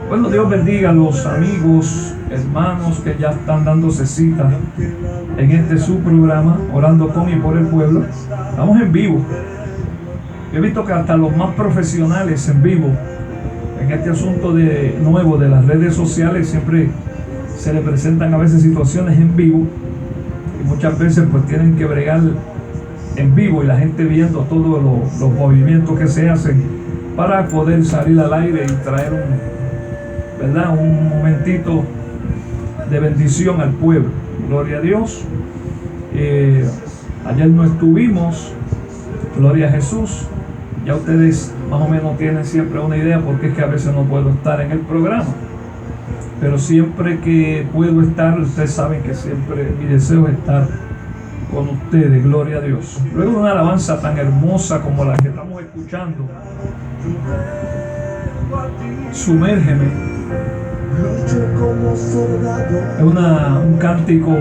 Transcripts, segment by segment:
Bueno, Dios bendiga a los amigos, hermanos que ya están dándose cita en este su programa, Orando con y por el Pueblo. Estamos en vivo. He visto que hasta los más profesionales en vivo, en este asunto nuevo de las redes sociales, siempre se le presentan a veces situaciones en vivo y muchas veces pues tienen que bregar en vivo y la gente viendo todos los movimientos que se hacen para poder salir al aire y traer un momentito de bendición al pueblo. Gloria a Dios. Ayer no estuvimos, gloria a Jesús. Ya ustedes más o menos tienen siempre una idea porque es que a veces no puedo estar en el programa, pero siempre que puedo estar, ustedes saben que siempre mi deseo es estar con ustedes. Gloria a Dios. Luego de una alabanza tan hermosa como la que estamos escuchando, Sumérgeme, es un cántico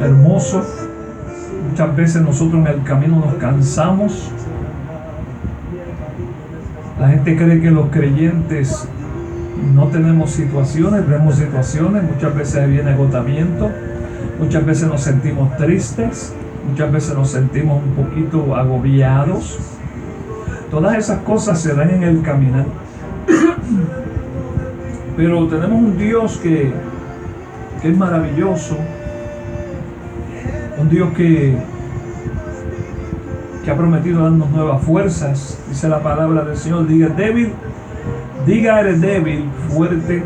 hermoso. Muchas veces nosotros en el camino nos cansamos. La gente cree que los creyentes no tenemos situaciones, vemos situaciones. Muchas veces viene agotamiento, muchas veces nos sentimos tristes, muchas veces nos sentimos un poquito agobiados. Todas esas cosas se dan en el caminar. Pero tenemos un Dios que es maravilloso, un Dios que ha prometido darnos nuevas fuerzas. Dice la palabra del Señor: diga eres débil, fuerte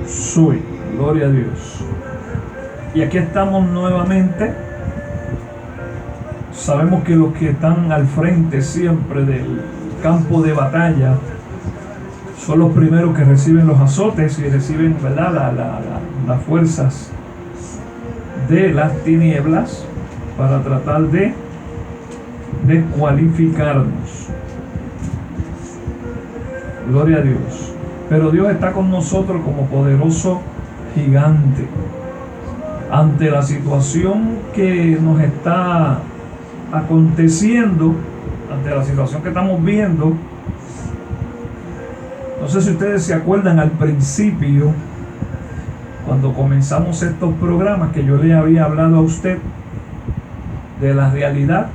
soy. Gloria a Dios. Y aquí estamos nuevamente. Sabemos que los que están al frente siempre del campo de batalla son los primeros que reciben los azotes y reciben, ¿verdad?, las fuerzas de las tinieblas para tratar de descualificarnos. Gloria a Dios. Pero Dios está con nosotros como poderoso gigante. Ante la situación que nos está aconteciendo, ante la situación que estamos viendo, no sé si ustedes se acuerdan al principio, cuando comenzamos estos programas, que yo le había hablado a usted de la realidad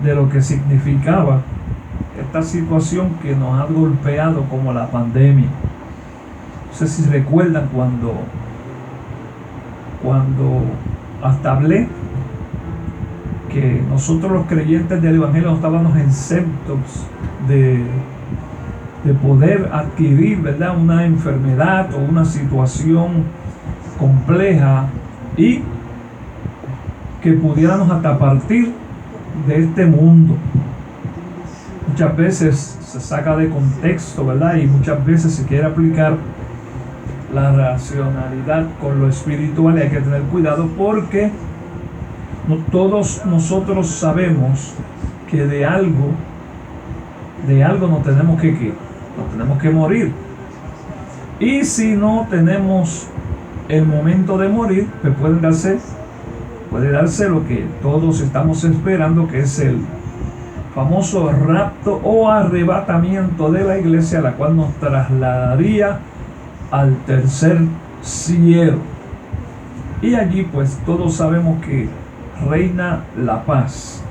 de lo que significaba esta situación que nos ha golpeado como la pandemia. No sé si recuerdan cuando hasta hablé que nosotros los creyentes del Evangelio no estábamos exentos de poder adquirir, ¿verdad?, una enfermedad o una situación compleja y que pudiéramos hasta partir de este mundo. Muchas veces se saca de contexto, ¿verdad?, y muchas veces se quiere aplicar la racionalidad con lo espiritual, y hay que tener cuidado porque no todos nosotros sabemos que de algo nos tenemos que morir. Y si no tenemos el momento de morir, pues puede darse lo que todos estamos esperando, que es el famoso rapto o arrebatamiento de la iglesia, la cual nos trasladaría al tercer cielo. Y allí pues todos sabemos que reina la paz.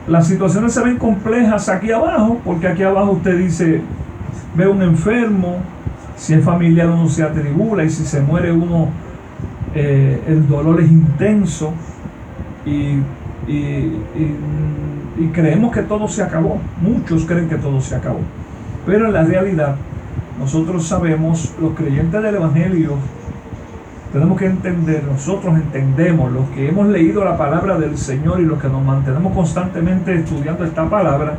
Las situaciones se ven complejas aquí abajo, porque aquí abajo usted dice, ve un enfermo, si es familiar uno se atribula, y si se muere uno, el dolor es intenso, y creemos que todo se acabó. Muchos creen que todo se acabó, pero en la realidad nosotros sabemos, los creyentes del Evangelio, tenemos que entender, nosotros entendemos, los que hemos leído la palabra del Señor y los que nos mantenemos constantemente estudiando esta palabra,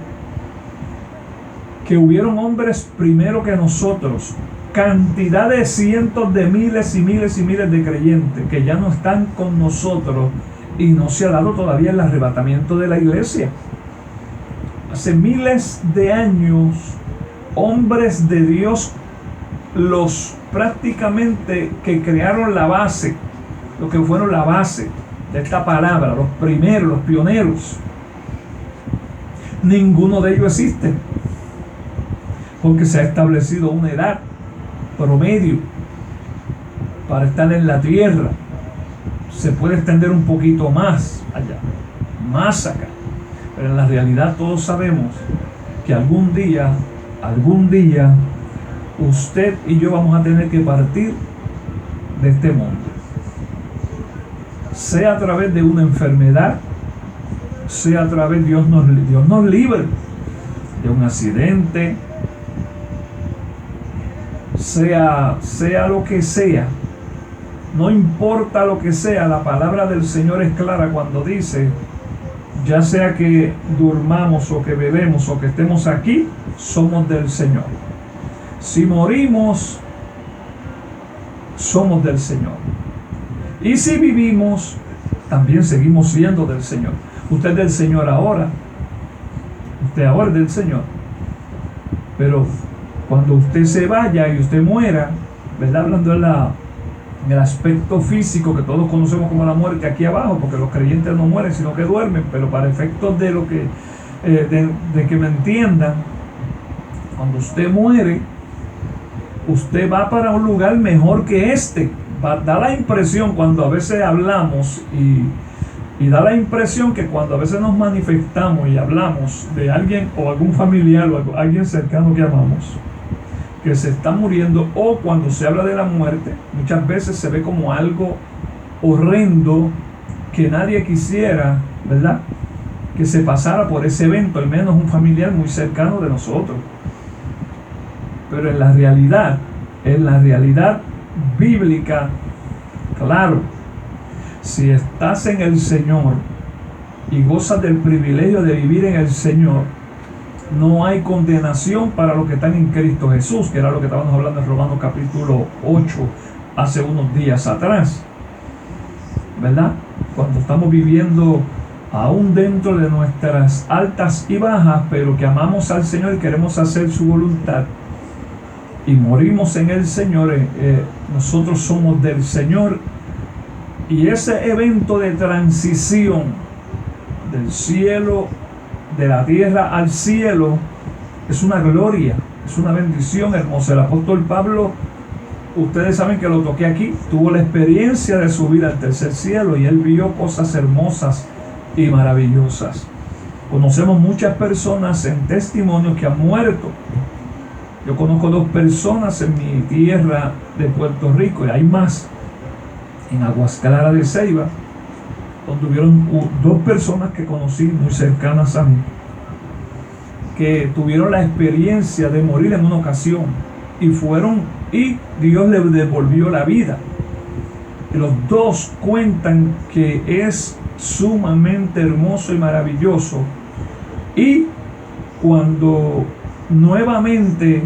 que hubieron hombres primero que nosotros, cantidad de cientos de miles y miles y miles de creyentes que ya no están con nosotros y no se ha dado todavía el arrebatamiento de la iglesia. Hace miles de años, hombres de Dios, los prácticamente que crearon la base, los que fueron la base de esta palabra, los primeros, los pioneros, ninguno de ellos existe, porque se ha establecido una edad promedio para estar en la tierra. Se puede extender un poquito más allá, más acá. Pero en la realidad todos sabemos que algún día, usted y yo vamos a tener que partir de este mundo. Sea a través de una enfermedad, sea a través, Dios nos libre de un accidente, sea lo que sea. No importa lo que sea, la palabra del Señor es clara cuando dice, ya sea que durmamos o que bebemos o que estemos aquí, somos del Señor. Si morimos, somos del Señor. Y si vivimos, también seguimos siendo del Señor. Usted es del Señor ahora. Usted ahora es del Señor. Pero cuando usted se vaya y usted muera, ¿verdad? Hablando en el aspecto físico que todos conocemos como la muerte aquí abajo, porque los creyentes no mueren sino que duermen, pero para efectos de lo que de que me entiendan, cuando usted muere, usted va para un lugar mejor que este. Da la impresión cuando a veces hablamos y da la impresión que cuando a veces nos manifestamos y hablamos de alguien o algún familiar o alguien cercano que amamos que se está muriendo, o cuando se habla de la muerte, muchas veces se ve como algo horrendo que nadie quisiera, ¿verdad?, que se pasara por ese evento, al menos un familiar muy cercano de nosotros. Pero en la realidad bíblica, claro, si estás en el Señor y gozas del privilegio de vivir en el Señor, no hay condenación para los que están en Cristo Jesús, que era lo que estábamos hablando en Romanos capítulo 8 hace unos días atrás, ¿verdad? Cuando estamos viviendo aún dentro de nuestras altas y bajas, pero que amamos al Señor y queremos hacer su voluntad y morimos en el Señor, nosotros somos del Señor. Y ese evento de transición del cielo, de la tierra al cielo, es una gloria, es una bendición hermosa. El apóstol Pablo, ustedes saben que lo toqué aquí, tuvo la experiencia de subir al tercer cielo y él vio cosas hermosas y maravillosas. Conocemos muchas personas en testimonio que han muerto. Yo conozco 2 personas en mi tierra de Puerto Rico, y hay más en Aguas Claras de Ceiba, donde hubieron 2 personas que conocí muy cercanas a mí, que tuvieron la experiencia de morir en una ocasión y Dios les devolvió la vida. Y los 2 cuentan que es sumamente hermoso y maravilloso. Y cuando nuevamente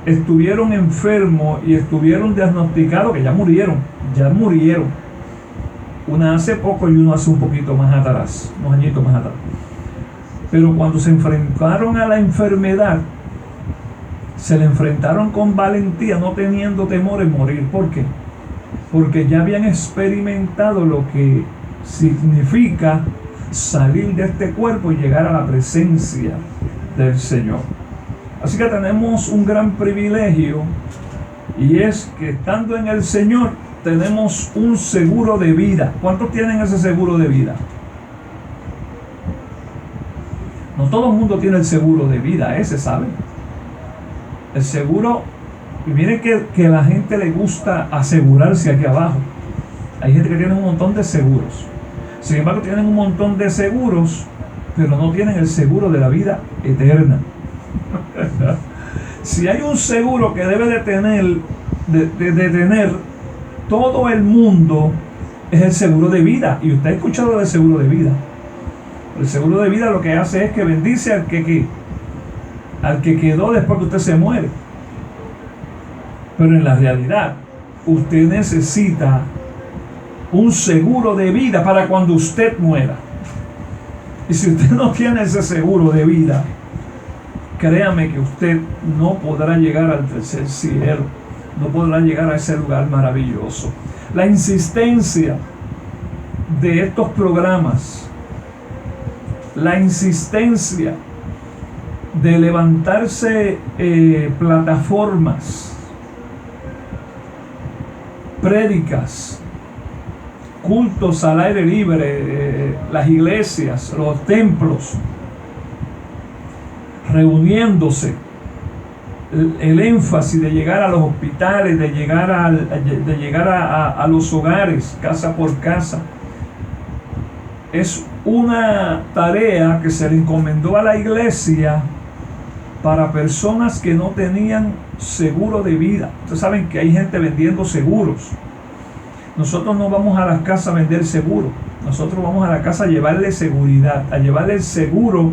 estuvieron enfermos y estuvieron diagnosticados, que ya murieron, una hace poco y uno hace un poquito más atrás, unos añitos más atrás, pero cuando se enfrentaron a la enfermedad, se le enfrentaron con valentía, no teniendo temor en morir. ¿Por qué? Porque ya habían experimentado lo que significa salir de este cuerpo y llegar a la presencia del Señor. Así que tenemos un gran privilegio, y es que estando en el Señor tenemos un seguro de vida. ¿Cuántos tienen ese seguro de vida? No todo el mundo tiene el seguro de vida ese, ¿saben? El seguro, y miren que a la gente le gusta asegurarse aquí abajo. Hay gente que tiene un montón de seguros. Sin embargo, tienen un montón de seguros, pero no tienen el seguro de la vida eterna. Si hay un seguro que debe de tener todo el mundo, es el seguro de vida. Y usted ha escuchado del seguro de vida. El seguro de vida lo que hace es que bendice al que quedó después que usted se muere. Pero en la realidad, usted necesita un seguro de vida para cuando usted muera. Y si usted no tiene ese seguro de vida, créame que usted no podrá llegar al tercer cielo, no podrá llegar a ese lugar maravilloso. La insistencia de estos programas, la insistencia de levantarse plataformas prédicas, cultos al aire libre, las iglesias, los templos, reuniéndose, el énfasis de llegar a los hospitales, de llegar a los hogares, casa por casa. Es una tarea que se le encomendó a la iglesia para personas que no tenían seguro de vida. Ustedes saben que hay gente vendiendo seguros. Nosotros no vamos a las casas a vender seguro. Nosotros vamos a la casa a llevarle seguridad, a llevarle el seguro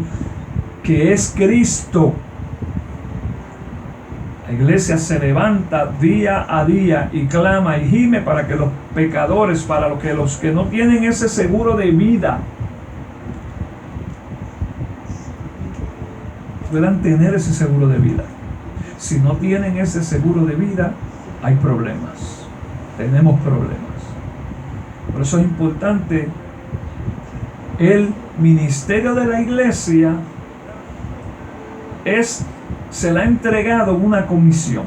que es Cristo. La iglesia se levanta día a día y clama y gime para que los pecadores, para los que no tienen ese seguro de vida, puedan tener ese seguro de vida. Si no tienen ese seguro de vida, hay problemas. Tenemos problemas. Por eso es importante el ministerio de la iglesia. Se le ha entregado una comisión.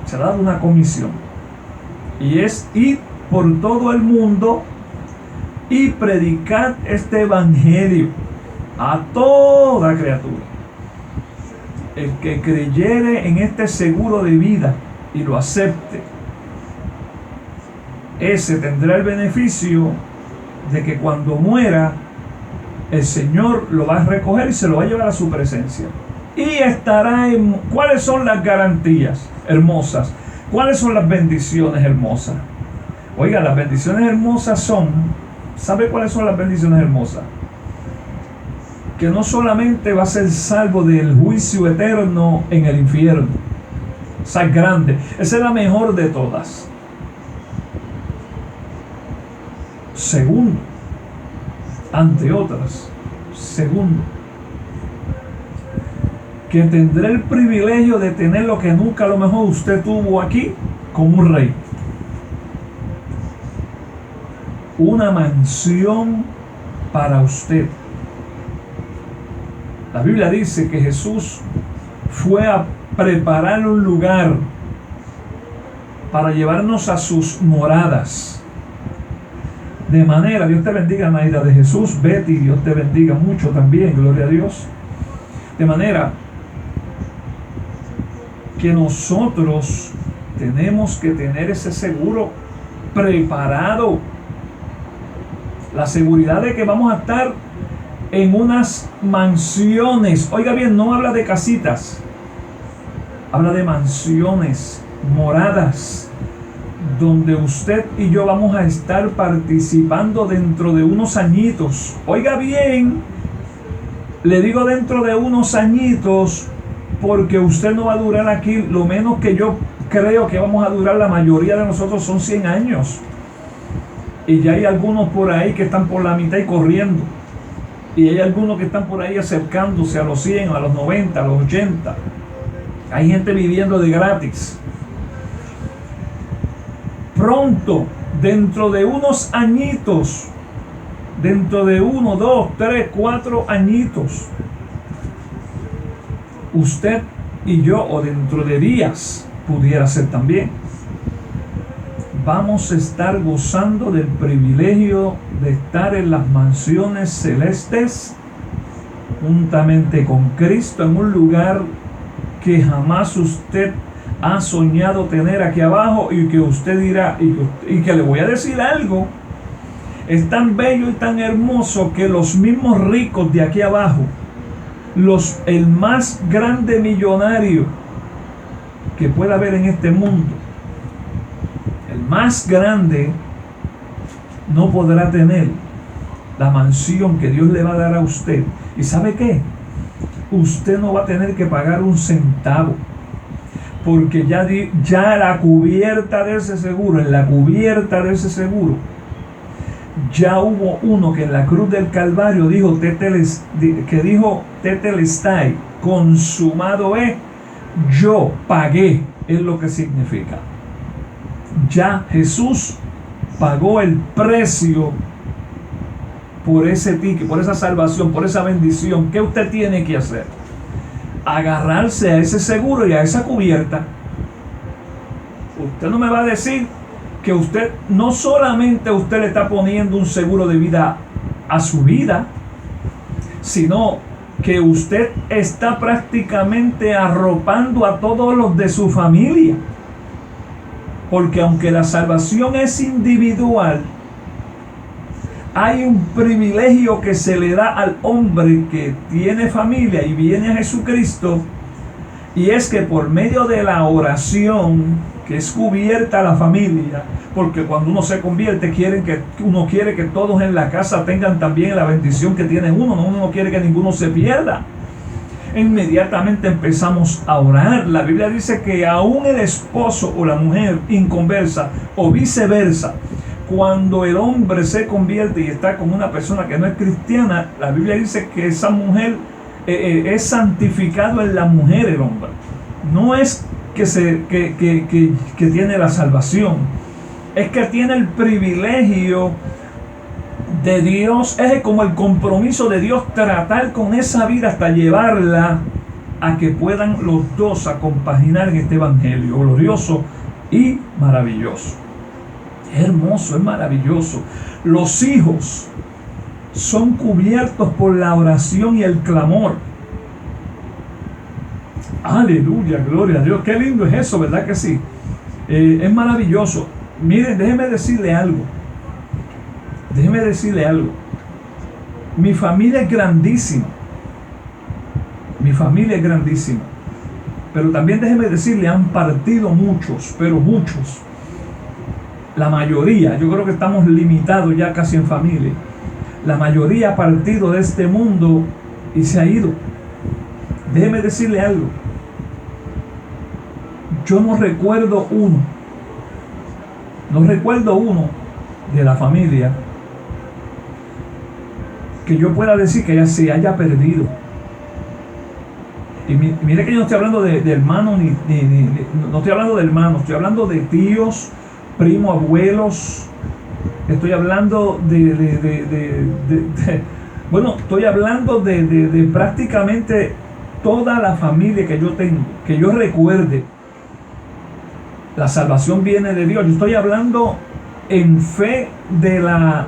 Se le ha dado una comisión. Y es ir por todo el mundo y predicar este evangelio a toda criatura. El que creyere en este seguro de vida y lo acepte, ese tendrá el beneficio de que cuando muera, el Señor lo va a recoger y se lo va a llevar a su presencia. Y estará en... ¿Cuáles son las garantías hermosas? ¿Cuáles son las bendiciones hermosas? Oiga, las bendiciones hermosas son... ¿Sabe cuáles son las bendiciones hermosas? Que no solamente va a ser salvo del juicio eterno en el infierno. Esa es grande. Esa es la mejor de todas. Segundo, ante otras, segundo, que tendré el privilegio de tener lo que nunca a lo mejor usted tuvo aquí, como un rey. Una mansión para usted. La Biblia dice que Jesús fue a preparar un lugar para llevarnos a sus moradas. De manera, Dios te bendiga, Naida de Jesús, Betty, Dios te bendiga mucho también, gloria a Dios. De manera que nosotros tenemos que tener ese seguro preparado. La seguridad de que vamos a estar en unas mansiones. Oiga bien, no habla de casitas, habla de mansiones, moradas, donde usted y yo vamos a estar participando dentro de unos añitos. Oiga bien, le digo dentro de unos añitos, porque usted no va a durar aquí. Lo menos que yo creo que vamos a durar la mayoría de nosotros son 100 años. Y ya hay algunos por ahí que están por la mitad y corriendo. Y hay algunos que están por ahí acercándose a los 100, a los 90, a los 80. Hay gente viviendo de gratis. Pronto, dentro de unos añitos, dentro de 1, 2, 3, 4 añitos, usted y yo, o dentro de días, pudiera ser también, vamos a estar gozando del privilegio de estar en las mansiones celestes juntamente con Cristo, en un lugar que jamás usted ha soñado tener aquí abajo, y que usted dirá, y que le voy a decir algo, es tan bello y tan hermoso que los mismos ricos de aquí abajo, el más grande millonario que pueda haber en este mundo, el más grande, no podrá tener la mansión que Dios le va a dar a usted. ¿Y sabe qué? Usted no va a tener que pagar un centavo, porque ya la cubierta de ese seguro, en la cubierta de ese seguro, ya hubo uno que en la cruz del Calvario dijo tetelestai, consumado es, yo pagué, es lo que significa. Ya Jesús pagó el precio por ese ticket, por esa salvación, por esa bendición. ¿Qué usted tiene que hacer? Agarrarse a ese seguro y a esa cubierta. Usted no me va a decir que usted, no solamente usted le está poniendo un seguro de vida a su vida, sino que usted está prácticamente arropando a todos los de su familia. Porque aunque la salvación es individual, hay un privilegio que se le da al hombre que tiene familia y viene a Jesucristo, y es que por medio de la oración, que es cubierta la familia, porque cuando uno se convierte uno quiere que todos en la casa tengan también la bendición que tiene uno, uno no quiere que ninguno se pierda. Inmediatamente empezamos a orar. La Biblia dice que aún el esposo o la mujer inconversa o viceversa, cuando el hombre se convierte y está con una persona que no es cristiana, la Biblia dice que esa mujer es santificado en la mujer el hombre. No es que tiene la salvación, es que tiene el privilegio de Dios, es como el compromiso de Dios tratar con esa vida hasta llevarla a que puedan los dos a compaginar en este evangelio glorioso y maravilloso. Es hermoso, es maravilloso. Los hijos son cubiertos por la oración y el clamor. Aleluya, gloria a Dios. Qué lindo es eso, ¿verdad que sí? Es maravilloso. Miren, déjeme decirle algo. Mi familia es grandísima. Pero también déjeme decirle, han partido muchos, pero muchos. La mayoría, yo creo que estamos limitados ya casi en familia. La mayoría ha partido de este mundo y se ha ido. Déjeme decirle algo. Yo no recuerdo uno de la familia que yo pueda decir que ya se haya perdido. Y mire que yo no estoy hablando de hermanos, no estoy hablando de hermanos, estoy hablando de tíos, primos, abuelos. Estoy hablando estoy hablando de prácticamente toda la familia que yo tengo, que yo recuerde. La salvación viene de Dios. Yo estoy hablando en fe de la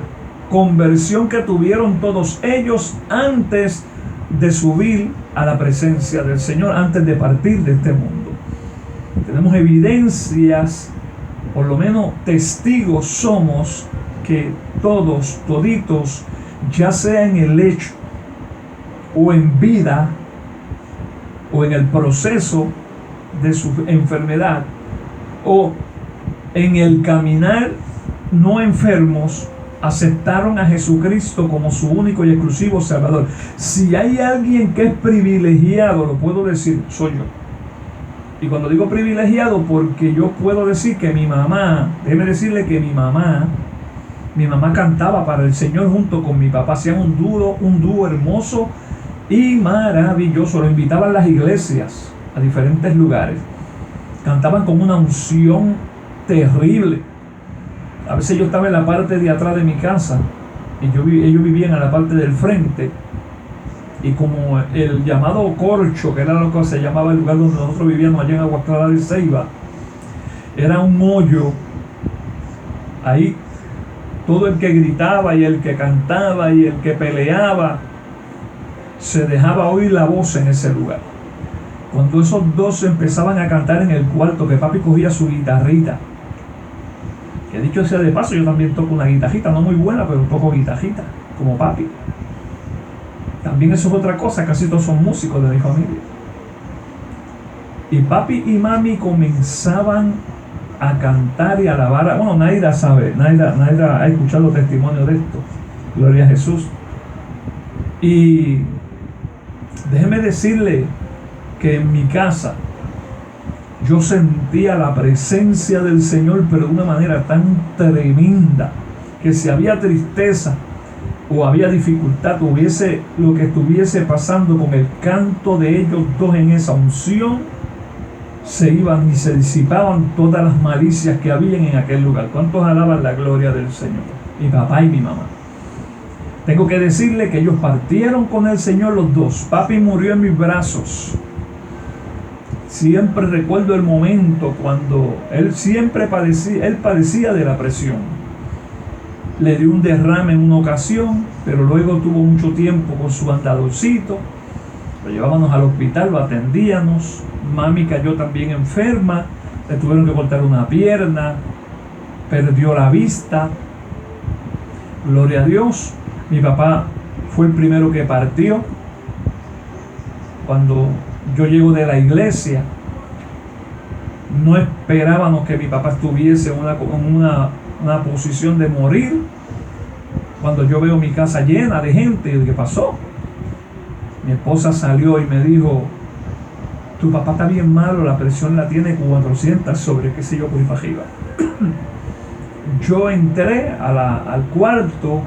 conversión que tuvieron todos ellos antes de subir a la presencia del Señor, antes de partir de este mundo. Tenemos evidencias, por lo menos testigos somos, que todos, toditos, ya sea en el hecho o en vida o en el proceso de su enfermedad o en el caminar no enfermos, aceptaron a Jesucristo como su único y exclusivo Salvador. Si hay alguien que es privilegiado, lo puedo decir, soy yo. Y cuando digo privilegiado, porque yo puedo decir que mi mamá, déjeme decirle que mi mamá cantaba para el Señor junto con mi papá. Hacían un dúo hermoso y maravilloso. Lo invitaban a las iglesias, a diferentes lugares. Cantaban con una unción terrible. A veces yo estaba en la parte de atrás de mi casa y ellos vivían en la parte del frente, y como el llamado Corcho, que era lo que se llamaba el lugar donde nosotros vivíamos allá en Agua Clara de Ceiba, era un hoyo. Ahí todo el que gritaba y el que cantaba y el que peleaba se dejaba oír la voz en ese lugar. Cuando esos dos empezaban a cantar en el cuarto, que papi cogía su guitarrita, que dicho sea de paso, yo también toco una guitarrita, no muy buena, pero toco guitarrita, como papi. También eso es otra cosa, casi todos son músicos de mi familia. Y papi y mami comenzaban a cantar y a alabar. Bueno, Naida sabe, Naida ha escuchado testimonio de esto. Gloria a Jesús. Y déjeme decirle que en mi casa yo sentía la presencia del Señor, pero de una manera tan tremenda, que si había tristeza o había dificultad, hubiese lo que estuviese pasando con el canto de ellos dos en esa unción, se iban y se disipaban todas las malicias que habían en aquel lugar. ¿Cuántos alaban la gloria del Señor? Mi papá y mi mamá. Tengo que decirle que ellos partieron con el Señor los dos. Papi murió en mis brazos. Siempre recuerdo el momento cuando él padecía de la presión. Le dio un derrame en una ocasión, pero luego tuvo mucho tiempo con su andadorcito. Lo llevábamos al hospital, lo atendíamos. Mami cayó también enferma, le tuvieron que cortar una pierna, perdió la vista. Gloria a Dios. Mi papá fue el primero que partió. Cuando yo llego de la iglesia, no esperábamos que mi papá estuviese en una posición de morir. Cuando yo veo mi casa llena de gente, ¿qué pasó? Mi esposa salió y me dijo: tu papá está bien malo, la presión la tiene 400 sobre qué sé yo por ahí para arriba. Yo entré al cuarto,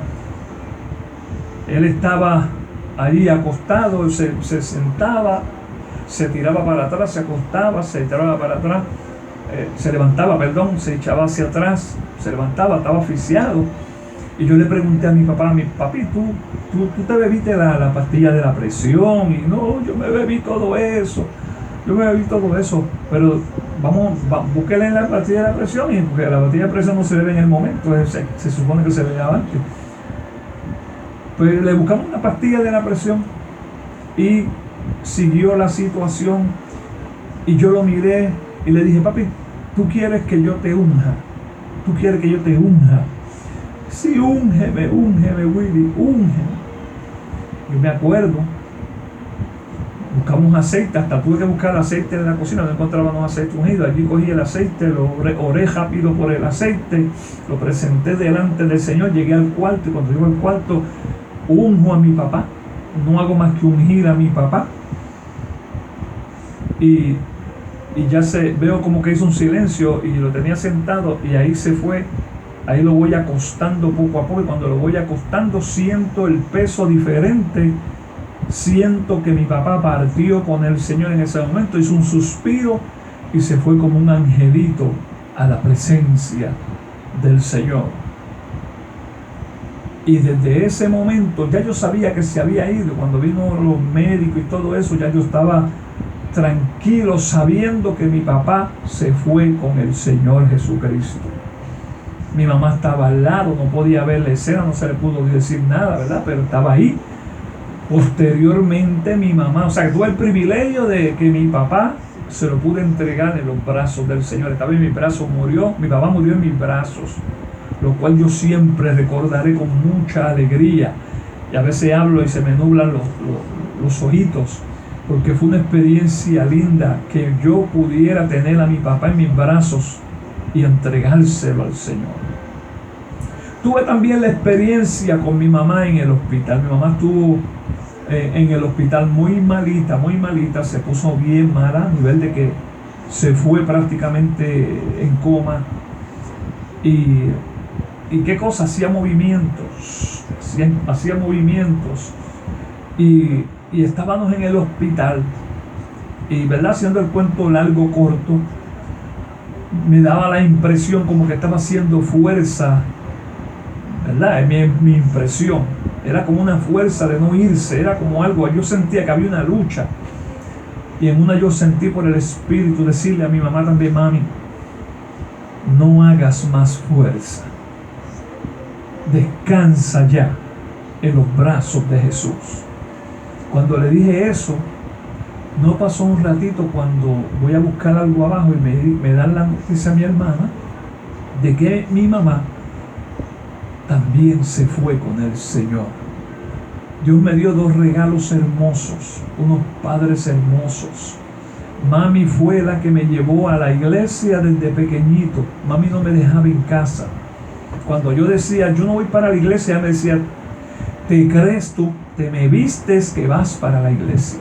él estaba ahí acostado, se sentaba, se tiraba para atrás, se acostaba, se tiraba para atrás, se levantaba, se echaba hacia atrás, se levantaba, estaba asfixiado. Y yo le pregunté a mi papá: papi, ¿tú te bebiste la pastilla de la presión? Y no, yo me bebí todo eso, pero búsquele la pastilla de la presión, porque la pastilla de presión no se bebe en el momento, se supone que se bebe antes. Pues le buscamos una pastilla de la presión y siguió la situación, y yo lo miré y le dije: papi, ¿tú quieres que yo te unja? ¿Tú quieres que yo te unja? Sí, úngeme, Willy, úngeme. Yo me acuerdo, buscamos aceite, hasta tuve que buscar aceite en la cocina, no encontrábamos aceite ungido. Allí cogí el aceite, lo oré rápido por el aceite, lo presenté delante del Señor, llegué al cuarto, y cuando llego al cuarto, unjo a mi papá. No hago más que ungir a mi papá. Y ya veo como que hizo un silencio, y lo tenía sentado, y ahí se fue. Ahí lo voy acostando poco a poco, y cuando lo voy acostando siento el peso diferente. Siento que mi papá partió con el Señor en ese momento, hizo un suspiro y se fue como un angelito a la presencia del Señor. Y desde ese momento ya yo sabía que se había ido. Cuando vino los médicos y todo eso, ya yo estaba tranquilo sabiendo que mi papá se fue con el Señor Jesucristo. Mi mamá estaba al lado, no podía ver la escena, no se le pudo decir nada, ¿verdad? Pero estaba ahí. Posteriormente mi mamá, o sea, que tuve el privilegio de que mi papá se lo pude entregar en los brazos del Señor. Estaba en mis brazos, mi papá murió en mis brazos, lo cual yo siempre recordaré con mucha alegría. Y a veces hablo y se me nublan los ojitos, porque fue una experiencia linda que yo pudiera tener a mi papá en mis brazos y entregárselo al Señor. Tuve también la experiencia con mi mamá en el hospital. Mi mamá estuvo en el hospital muy malita, se puso bien mala, a nivel de que se fue prácticamente en coma. Y qué cosa, hacía movimientos, y estábamos en el hospital, y verdad, haciendo el cuento largo corto, me daba la impresión como que estaba haciendo fuerza, ¿verdad? Mi impresión era como una fuerza de no irse, era como algo, yo sentía que había una lucha, y en una yo sentí por el Espíritu decirle a mi mamá también: mami, no hagas más fuerza, descansa ya en los brazos de Jesús. Cuando le dije eso, no pasó un ratito cuando voy a buscar algo abajo y me dan la noticia a mi hermana de que mi mamá también se fue con el Señor. Dios me dio dos regalos hermosos, unos padres hermosos. Mami fue la que me llevó a la iglesia desde pequeñito. Mami no me dejaba en casa. Cuando yo decía: yo no voy para la iglesia, ella me decía: ¿te crees tú? ¿Te me vistes que vas para la iglesia?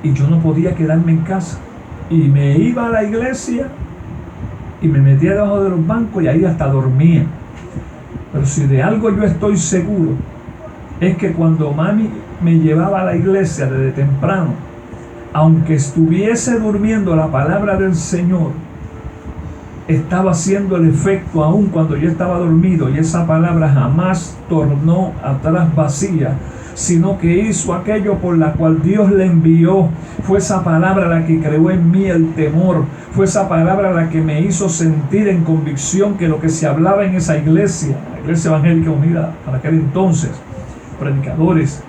Y yo no podía quedarme en casa. Y me iba a la iglesia y me metía debajo de los bancos y ahí hasta dormía. Pero si de algo yo estoy seguro, es que cuando mami me llevaba a la iglesia desde temprano, aunque estuviese durmiendo, la palabra del Señor estaba haciendo el efecto aún cuando yo estaba dormido, y esa palabra jamás tornó atrás vacía, sino que hizo aquello por la cual Dios le envió. Fue esa palabra la que creó en mí el temor. Fue esa palabra la que me hizo sentir en convicción que lo que se hablaba en esa iglesia, la Iglesia Evangélica Unida, para aquel entonces, predicadores,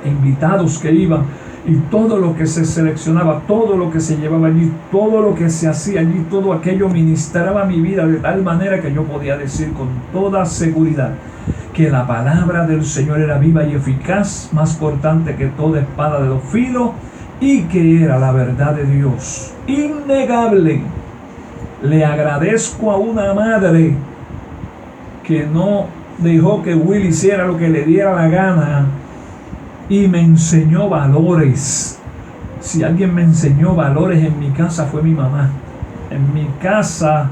invitados que iban, y todo lo que se seleccionaba, todo lo que se llevaba allí, todo lo que se hacía allí, todo aquello ministraba mi vida de tal manera que yo podía decir con toda seguridad que la palabra del Señor era viva y eficaz, más cortante que toda espada de dos filos, y que era la verdad de Dios, innegable. Le agradezco a una madre que no dejó que Will hiciera lo que le diera la gana y me enseñó valores. Si alguien me enseñó valores en mi casa fue mi mamá. En mi casa,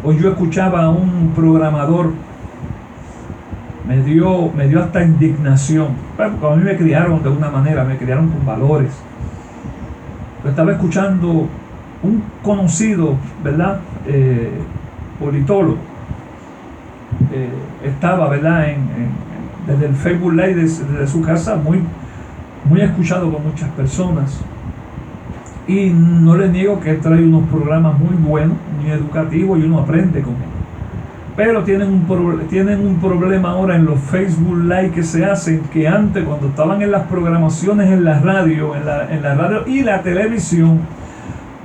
hoy yo escuchaba a un programador, me dio hasta indignación, porque a mí me criaron de una manera, me criaron con valores. Yo estaba escuchando un conocido, ¿verdad? Politólogo, estaba, ¿verdad? Desde el Facebook Live desde su casa, muy escuchado por muchas personas. Y no le niego que trae unos programas muy buenos, muy educativos, y uno aprende con él. Pero tienen un problema ahora en los Facebook Live que se hacen, que antes, cuando estaban en las programaciones en la radio, en la radio y la televisión,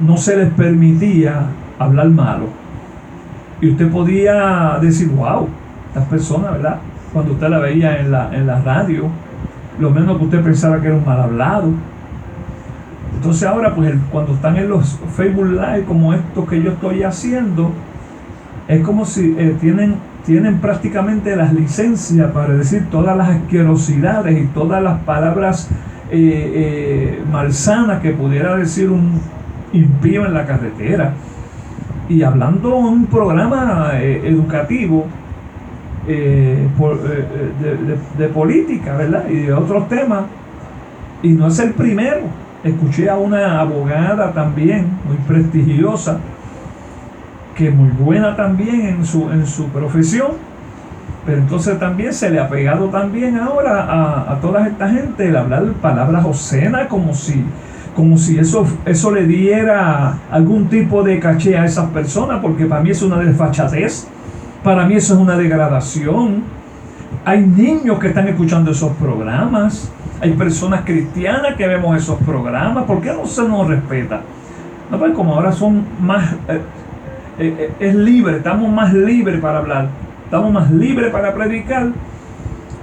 no se les permitía hablar malo. Y usted podía decir, wow, estas personas, ¿verdad? Cuando usted la veía en la radio, lo menos que usted pensara que era un mal hablado. Entonces ahora, pues cuando están en los Facebook Live como estos que yo estoy haciendo, es como si tienen prácticamente las licencias para decir todas las asquerosidades y todas las palabras malsanas que pudiera decir un impío en la carretera. Y hablando en un programa educativo de política, ¿verdad? Y de otros temas. Y no es el primero. Escuché a una abogada también, muy prestigiosa, que muy buena también en su profesión, pero entonces también se le ha pegado también ahora a toda esta gente el hablar palabras obscenas, como si eso le diera algún tipo de caché a esas personas, porque para mí es una desfachatez, para mí eso es una degradación. Hay niños que están escuchando esos programas, hay personas cristianas que vemos esos programas. ¿Por qué no se nos respeta? No, pues como ahora son más es libre, estamos más libres para hablar, estamos más libres para predicar,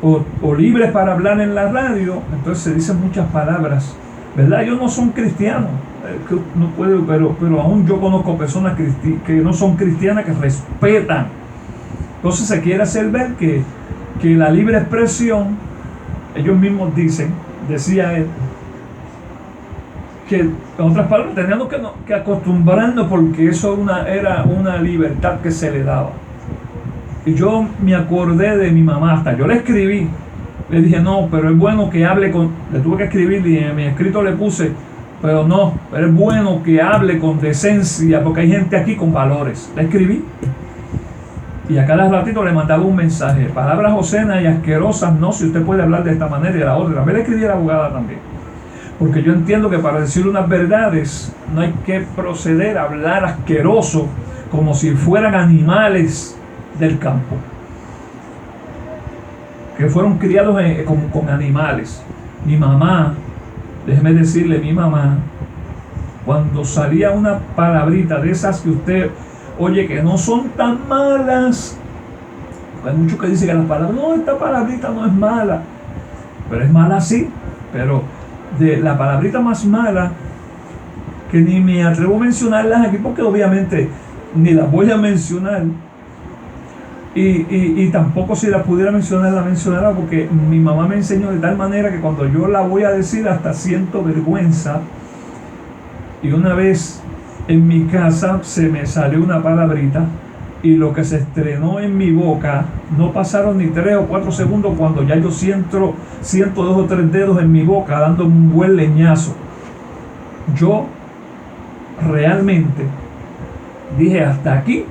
o libres para hablar en la radio. Entonces se dicen muchas palabras, ¿verdad? Ellos no son cristianos, no puedo, pero aún yo conozco personas que no son cristianas, que respetan. Entonces se quiere hacer ver que la libre expresión, ellos mismos decía él, que en otras palabras teníamos que acostumbrarnos, porque eso era una libertad que se le daba. Y yo me acordé de mi mamá, hasta yo le escribí, le dije, no, pero es bueno que hable le tuve que escribir y en mi escrito le puse, pero es bueno que hable con decencia, porque hay gente aquí con valores. Le escribí y a cada ratito le mandaba un mensaje, palabras obscenas y asquerosas, no, si usted puede hablar de esta manera y de la otra. A ver, le escribí a la abogada también, porque yo entiendo que para decir unas verdades no hay que proceder a hablar asqueroso como si fueran animales del campo, que fueron criados con animales. Mi mamá, déjeme decirle, mi mamá, cuando salía una palabrita de esas que usted oye que no son tan malas, hay muchos que dicen que las palabras, no, esta palabrita no es mala, pero es mala sí, pero de la palabrita más mala, que ni me atrevo a mencionarlas aquí, porque obviamente ni las voy a mencionar, y tampoco si las pudiera mencionar, la mencionara, porque mi mamá me enseñó de tal manera que cuando yo la voy a decir hasta siento vergüenza. Y una vez en mi casa se me salió una palabrita, y lo que se estrenó en mi boca, no pasaron ni 3 o 4 segundos cuando ya yo siento 2 o 3 dedos en mi boca dando un buen leñazo. Yo realmente dije, hasta aquí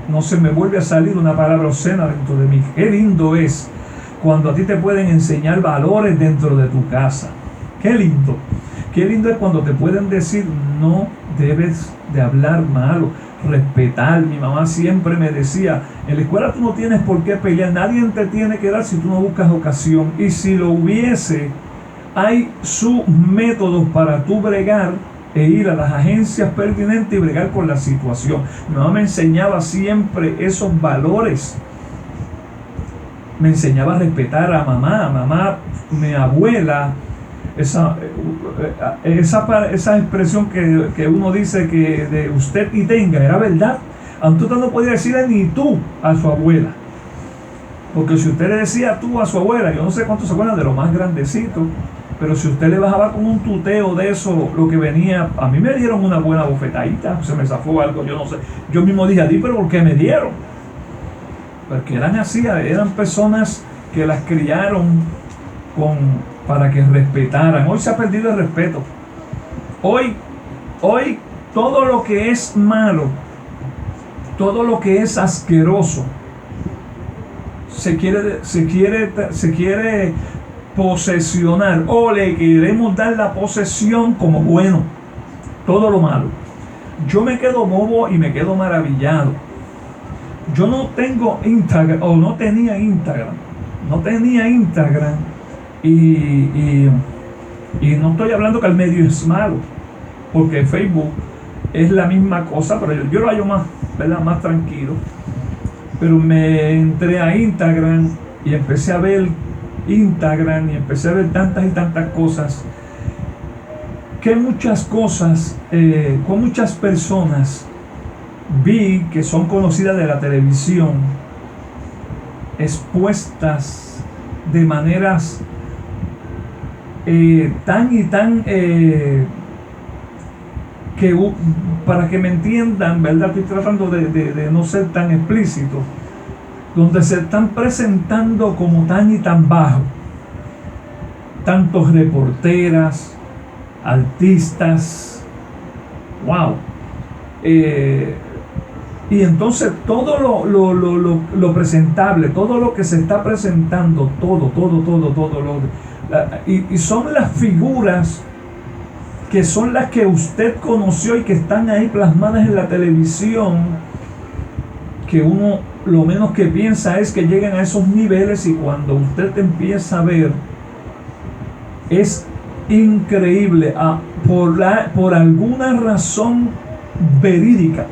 no se me vuelve a salir una palabra obscena dentro de mí. Qué lindo es cuando a ti te pueden enseñar valores dentro de tu casa. Qué lindo. Qué lindo es cuando te pueden decir: no debes de hablar malo, respetar. Mi mamá siempre me decía: en la escuela tú no tienes por qué pelear, nadie te tiene que dar si tú no buscas ocasión. Y si lo hubiese, hay sus métodos para tú bregar e ir a las agencias pertinentes y bregar con la situación. Mi mamá me enseñaba siempre esos valores. Me enseñaba a respetar a mamá, mi abuela. Esa expresión que uno dice que de usted y tenga, era verdad. Aunque usted no podía decirle ni tú a su abuela, porque si usted le decía tú a su abuela, yo no sé cuántos se acuerdan de lo más grandecito, pero si usted le bajaba con un tuteo de eso, lo que venía, a mí me dieron una buena bofetadita, se me zafó algo, yo no sé, yo mismo dije a ti, pero ¿por qué me dieron? Porque eran así, eran personas que las criaron para que respetaran. Hoy se ha perdido el respeto. Hoy todo lo que es malo, todo lo que es asqueroso, se quiere posesionar, o le queremos dar la posesión como bueno. Todo lo malo. Yo me quedo bobo y me quedo maravillado. Yo no tengo Instagram, o no tenía Instagram. Y no estoy hablando que el medio es malo, porque Facebook es la misma cosa, pero yo lo hallo más, ¿verdad?, más tranquilo. Pero me entré a Instagram y empecé a ver Instagram y empecé a ver tantas y tantas cosas, que muchas cosas, con muchas personas vi que son conocidas de la televisión, expuestas de maneras tan que, para que me entiendan, ¿verdad? Estoy tratando de no ser tan explícito, donde se están presentando como tan y tan bajo, tantos reporteras, artistas, wow. Y entonces todo lo presentable, todo lo que se está presentando, y son las figuras que son las que usted conoció y que están ahí plasmadas en la televisión, que uno lo menos que piensa es que lleguen a esos niveles, y cuando usted empieza a ver, es increíble. Por alguna razón verídica,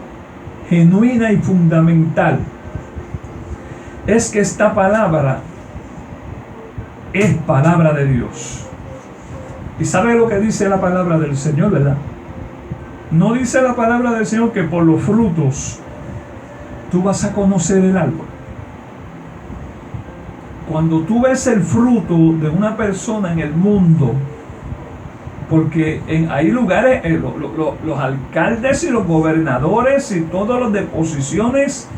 genuina y fundamental, es que esta palabra es palabra de Dios. ¿Y sabe lo que dice la palabra del Señor, verdad? No dice la palabra del Señor que por los frutos tú vas a conocer el árbol. Cuando tú ves el fruto de una persona en el mundo, porque hay lugares, los alcaldes y los gobernadores y todos los de posiciones,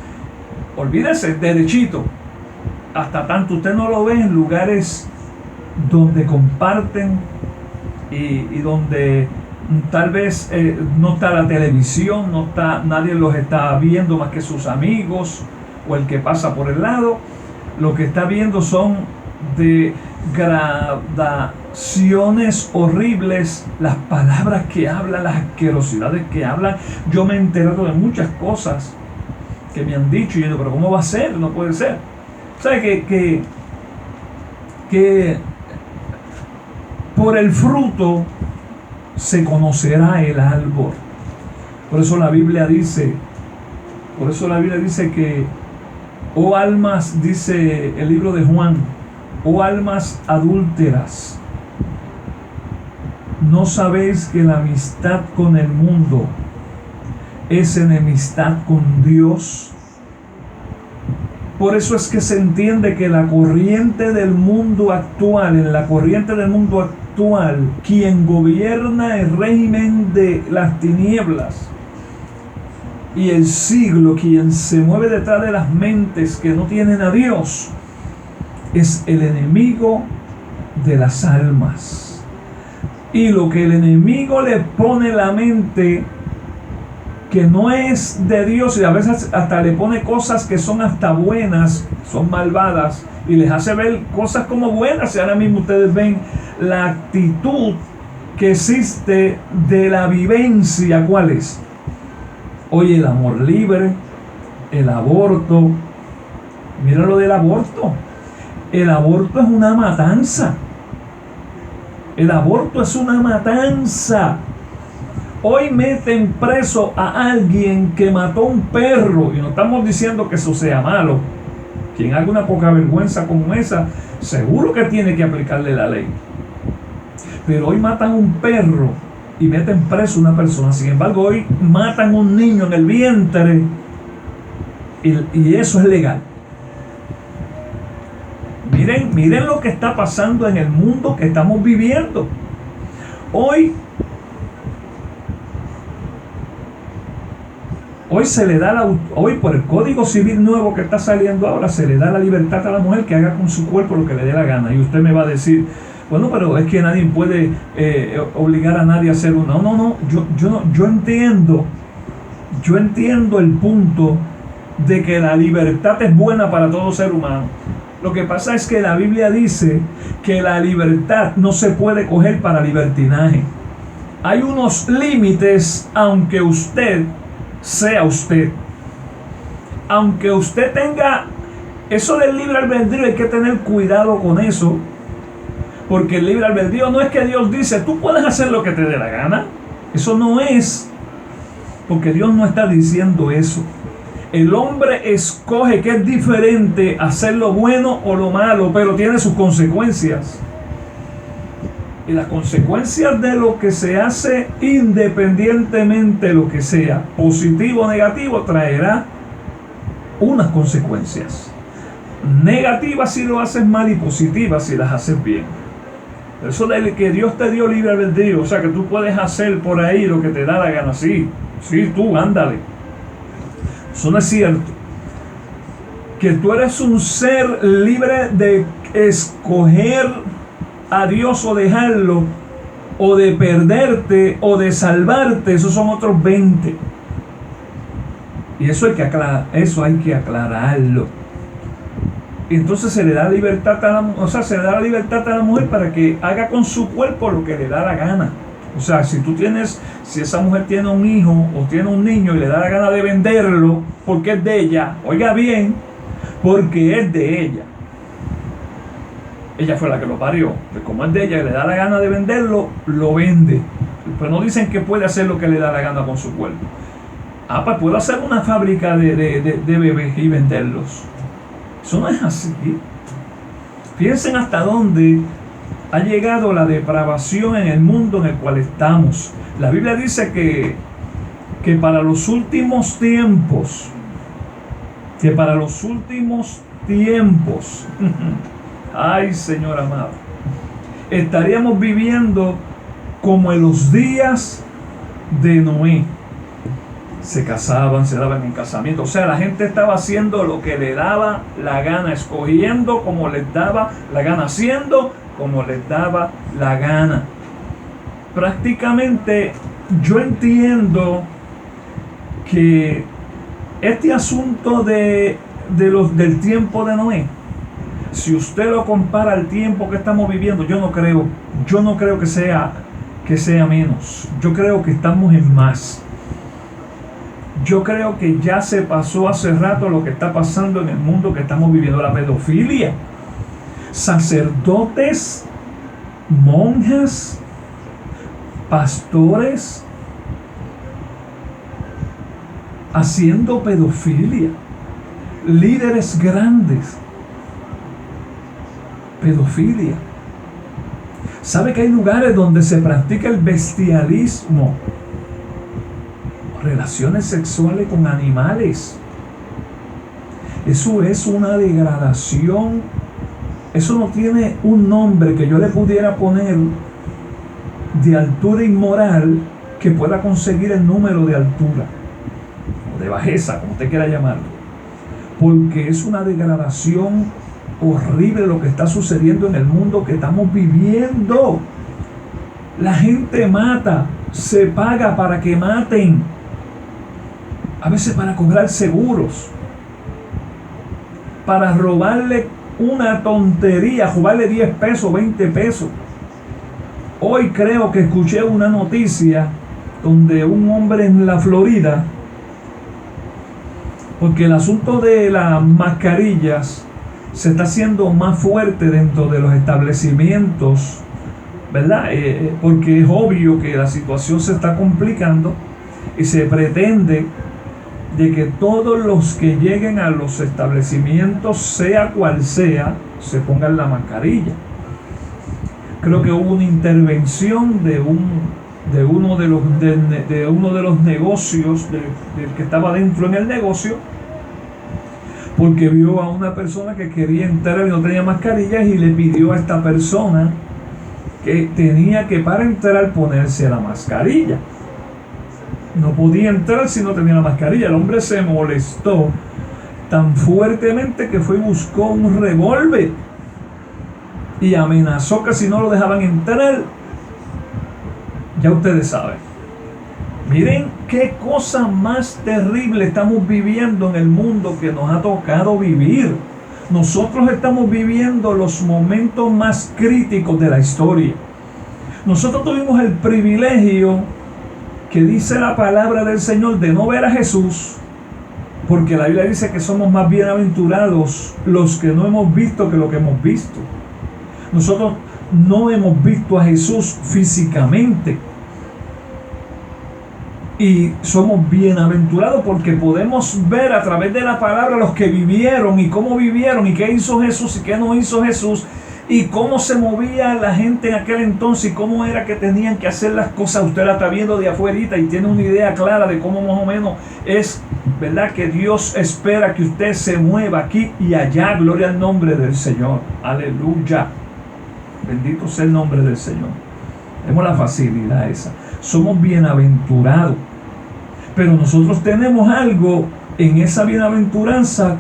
olvídese, derechito, hasta tanto usted no lo ve en lugares donde comparten y donde tal vez no está la televisión, nadie los está viendo más que sus amigos o el que pasa por el lado. Lo que está viendo son degradaciones horribles, las palabras que hablan, las asquerosidades que hablan. Yo me he enterado de muchas cosas que me han dicho, y yo digo, pero ¿cómo va a ser? No puede ser. ¿Sabe que por el fruto se conocerá el árbol? Por eso la Biblia dice que, oh almas, dice el libro de Juan, oh almas adúlteras, ¿no sabéis que la amistad con el mundo es enemistad con Dios? Por eso es que se entiende que la corriente del mundo actual, en la corriente del mundo actual, quien gobierna el régimen de las tinieblas y el siglo, quien se mueve detrás de las mentes que no tienen a Dios, es el enemigo de las almas. Y lo que el enemigo le pone en la mente, que no es de Dios, y a veces hasta le pone cosas que son hasta buenas, son malvadas, y les hace ver cosas como buenas. Y ahora mismo ustedes ven la actitud que existe de la vivencia. ¿Cuál es? Oye, el amor libre, el aborto. Mira lo del aborto. El aborto es una matanza. El aborto es una matanza. Hoy meten preso a alguien que mató a un perro, y no estamos diciendo que eso sea malo. Quien haga una poca vergüenza como esa, seguro que tiene que aplicarle la ley. Pero hoy matan a un perro y meten preso a una persona. Sin embargo, hoy matan a un niño en el vientre, y eso es legal. Miren lo que está pasando en el mundo que estamos viviendo. Hoy se le da hoy por el Código Civil nuevo que está saliendo ahora, se le da la libertad a la mujer que haga con su cuerpo lo que le dé la gana. Y usted me va a decir, bueno, pero es que nadie puede obligar a nadie a hacer uno. No, yo entiendo el punto de que la libertad es buena para todo ser humano. Lo que pasa es que la Biblia dice que la libertad no se puede coger para libertinaje. Hay unos límites, aunque usted sea usted. Aunque usted tenga eso del libre albedrío, hay que tener cuidado con eso. Porque el libre albedrío no es que Dios dice, tú puedes hacer lo que te dé la gana. Eso no es. Porque Dios no está diciendo eso. El hombre escoge, que es diferente, hacer lo bueno o lo malo, pero tiene sus consecuencias. Y las consecuencias de lo que se hace, independientemente de lo que sea, positivo o negativo, traerá unas consecuencias. Negativas si lo haces mal, y positivas si las haces bien. Eso de que Dios te dio libre albedrío, o sea que tú puedes hacer por ahí lo que te da la gana. Sí, tú ándale. Eso no es cierto. Que tú eres un ser libre de escoger a Dios o dejarlo, o de perderte o de salvarte. Esos son otros 20. Y eso hay que aclararlo. Y entonces se le da libertad a la mujer para que haga con su cuerpo lo que le da la gana. O sea, si esa mujer tiene un hijo o tiene un niño y le da la gana de venderlo porque es de ella, oiga bien, porque es de ella. Ella fue la que lo parió. Pues como es de ella y le da la gana de venderlo, lo vende. Pero no dicen que puede hacer lo que le da la gana con su cuerpo. Pues puedo hacer una fábrica de bebés y venderlos. Eso no es así. Piensen hasta dónde ha llegado la depravación en el mundo en el cual estamos. La Biblia dice que para los últimos tiempos, ay, Señor amado, estaríamos viviendo como en los días de Noé. Se casaban, se daban en casamiento. O sea, la gente estaba haciendo lo que le daba la gana, escogiendo como les daba la gana, haciendo como les daba la gana. Prácticamente yo entiendo que este asunto del tiempo de Noé, si usted lo compara al tiempo que estamos viviendo, yo no creo que sea menos. Yo creo que estamos en más. Yo creo que ya se pasó hace rato lo que está pasando en el mundo que estamos viviendo, la pedofilia. Sacerdotes, monjas, pastores haciendo pedofilia, líderes grandes, pedofilia. ¿Sabe que hay lugares donde se practica el bestialismo? Relaciones sexuales con animales. Eso es una degradación. Eso no tiene un nombre que yo le pudiera poner de altura inmoral que pueda conseguir el número de altura o de bajeza, como usted quiera llamarlo, porque es una degradación horrible lo que está sucediendo en el mundo que estamos viviendo. La gente mata, se paga para que maten. a veces para cobrar seguros, para robarle una tontería, robarle 10 pesos, 20 pesos. Hoy creo que escuché una noticia donde un hombre en la Florida, porque el asunto de las mascarillas se está haciendo más fuerte dentro de los establecimientos, ¿verdad? Porque es obvio que la situación se está complicando y se pretende de que todos los que lleguen a los establecimientos, sea cual sea, se pongan la mascarilla. Creo que hubo una intervención de uno de los negocios, del que estaba dentro en el negocio, porque vio a una persona que quería entrar y no tenía mascarillas, y le pidió a esta persona que tenía que, para entrar, ponerse la mascarilla. No podía entrar si no tenía la mascarilla. El hombre se molestó tan fuertemente que fue y buscó un revólver y amenazó que si no lo dejaban entrar. Ya ustedes saben. Miren qué cosa más terrible estamos viviendo en el mundo que nos ha tocado vivir. Nosotros estamos viviendo los momentos más críticos de la historia. Nosotros tuvimos el privilegio, que dice la palabra del Señor, de no ver a Jesús, porque la Biblia dice que somos más bienaventurados los que no hemos visto que lo que hemos visto. Nosotros no hemos visto a Jesús físicamente, y somos bienaventurados porque podemos ver a través de la palabra los que vivieron y cómo vivieron y qué hizo Jesús y qué no hizo Jesús, y cómo se movía la gente en aquel entonces y cómo era que tenían que hacer las cosas. Usted la está viendo de afuerita y tiene una idea clara de cómo más o menos es, ¿verdad?, que Dios espera que usted se mueva aquí y allá. Gloria al nombre del Señor. Aleluya. Bendito sea el nombre del Señor. Tenemos la facilidad esa. Somos bienaventurados. Pero nosotros tenemos algo en esa bienaventuranza,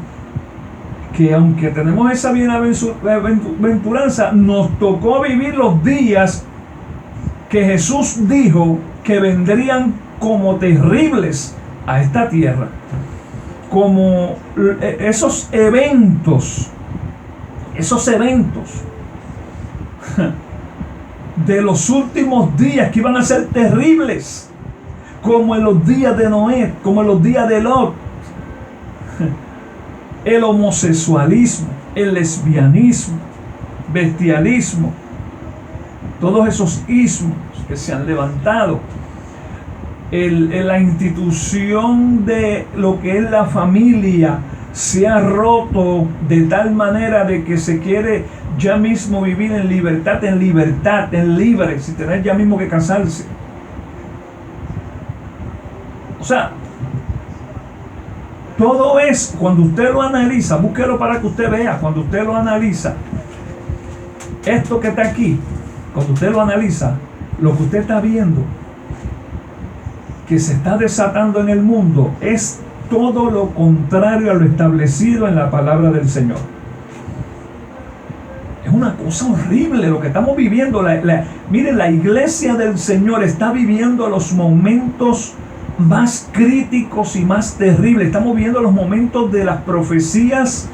que aunque tenemos esa bienaventuranza, nos tocó vivir los días que Jesús dijo que vendrían como terribles a esta tierra. Como esos eventos de los últimos días que iban a ser terribles, como en los días de Noé, como en los días de Lot. El homosexualismo, el lesbianismo, bestialismo, todos esos ismos que se han levantado, la institución de lo que es la familia se ha roto de tal manera de que se quiere ya mismo vivir en libertad, en libre, sin tener ya mismo que casarse. O sea, todo es, cuando usted lo analiza, búsquelo para que usted vea, cuando usted lo analiza, esto que está aquí, cuando usted lo analiza, lo que usted está viendo que se está desatando en el mundo es todo lo contrario a lo establecido en la palabra del Señor. Es una cosa horrible lo que estamos viviendo. Miren, la iglesia del Señor está viviendo los momentos más críticos y más terribles. Estamos viendo los momentos de las profecías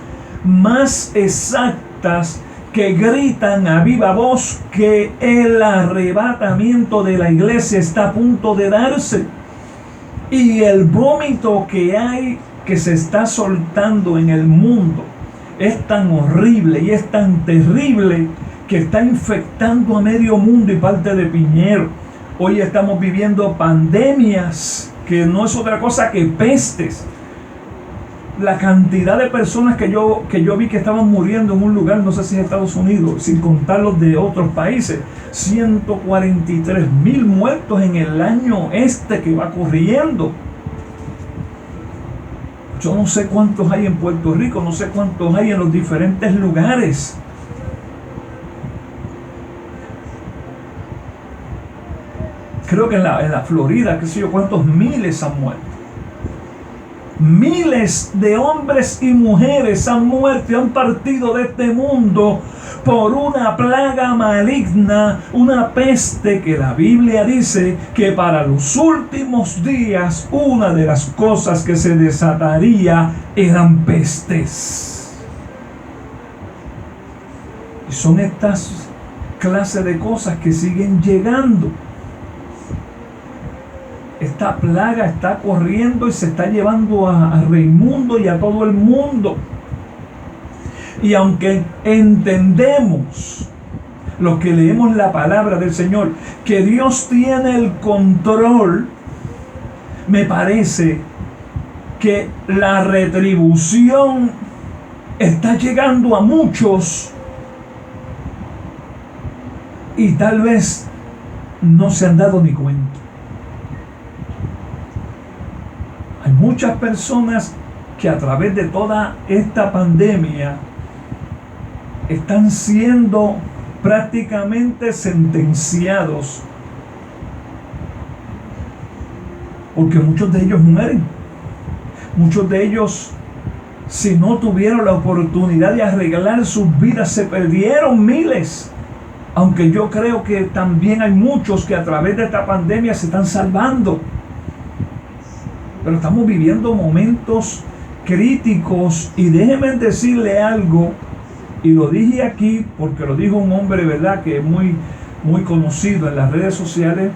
más exactas, que gritan a viva voz que el arrebatamiento de la iglesia está a punto de darse. Y el vómito que hay, que se está soltando en el mundo, es tan horrible y es tan terrible que está infectando a medio mundo y parte de Piñero. Hoy estamos viviendo pandemias que no es otra cosa que pestes. La cantidad de personas que yo vi que estaban muriendo en un lugar, no sé si en Estados Unidos, sin contar los de otros países, 143,000 muertos en el año que va corriendo. Yo no sé cuántos hay en Puerto Rico, no sé cuántos hay en los diferentes lugares. Creo que en la Florida, qué sé yo, cuántos miles han muerto. Miles de hombres y mujeres han muerto y han partido de este mundo por una plaga maligna, una peste que la Biblia dice que para los últimos días una de las cosas que se desataría eran pestes. Y son estas clases de cosas que siguen llegando. Esta plaga está corriendo y se está llevando a Raimundo y a todo el mundo. Y aunque entendemos lo que leemos la palabra del Señor, que Dios tiene el control, me parece que la retribución está llegando a muchos y tal vez no se han dado ni cuenta. Hay muchas personas que a través de toda esta pandemia están siendo prácticamente sentenciados, porque muchos de ellos mueren. Muchos de ellos, si no tuvieron la oportunidad de arreglar sus vidas, se perdieron miles. Aunque yo creo que también hay muchos que a través de esta pandemia se están salvando. Pero estamos viviendo momentos críticos y déjenme decirle algo, y lo dije aquí porque lo dijo un hombre, ¿verdad?, que es muy conocido en las redes sociales,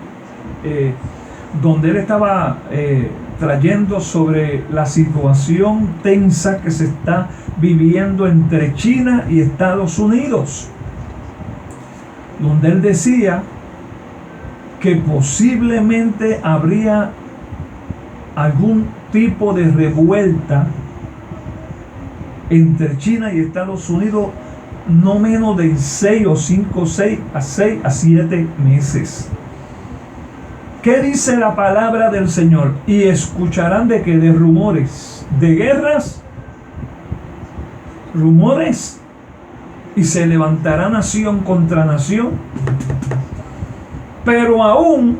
donde él estaba trayendo sobre la situación tensa que se está viviendo entre China y Estados Unidos, donde él decía que posiblemente habría algún tipo de revuelta entre China y Estados Unidos no menos de 6 a 7 meses. ¿Qué dice la palabra del Señor? Y escucharán de que de rumores, de guerras, rumores, y se levantará nación contra nación, pero aún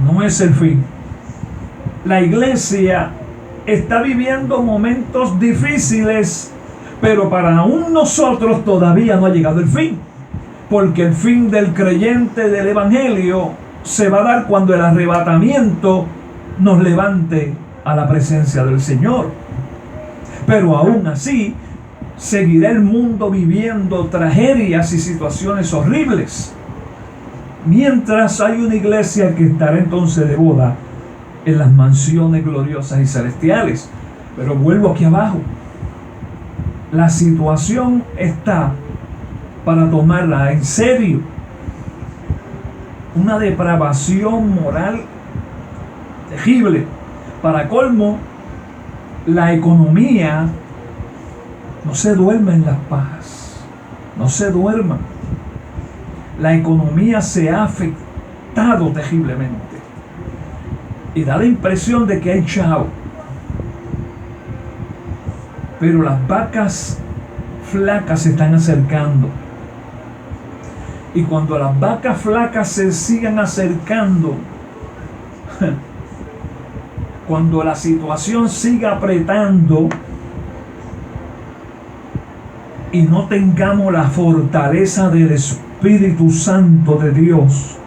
no es el fin. La iglesia está viviendo momentos difíciles, pero para aún nosotros todavía no ha llegado el fin, porque el fin del creyente del evangelio se va a dar cuando el arrebatamiento nos levante a la presencia del Señor. Pero aún así seguirá el mundo viviendo tragedias y situaciones horribles, mientras hay una iglesia que estará entonces de boda en las mansiones gloriosas y celestiales. Pero vuelvo aquí abajo. La situación está para tomarla en serio. Una depravación moral terrible. Para colmo, la economía no se duerme en las paz. No se duerma. La economía se ha afectado terriblemente. Y da la impresión de que hay chavo. Pero las vacas flacas se están acercando. Y cuando las vacas flacas se sigan acercando, cuando la situación siga apretando y no tengamos la fortaleza del Espíritu Santo de Dios,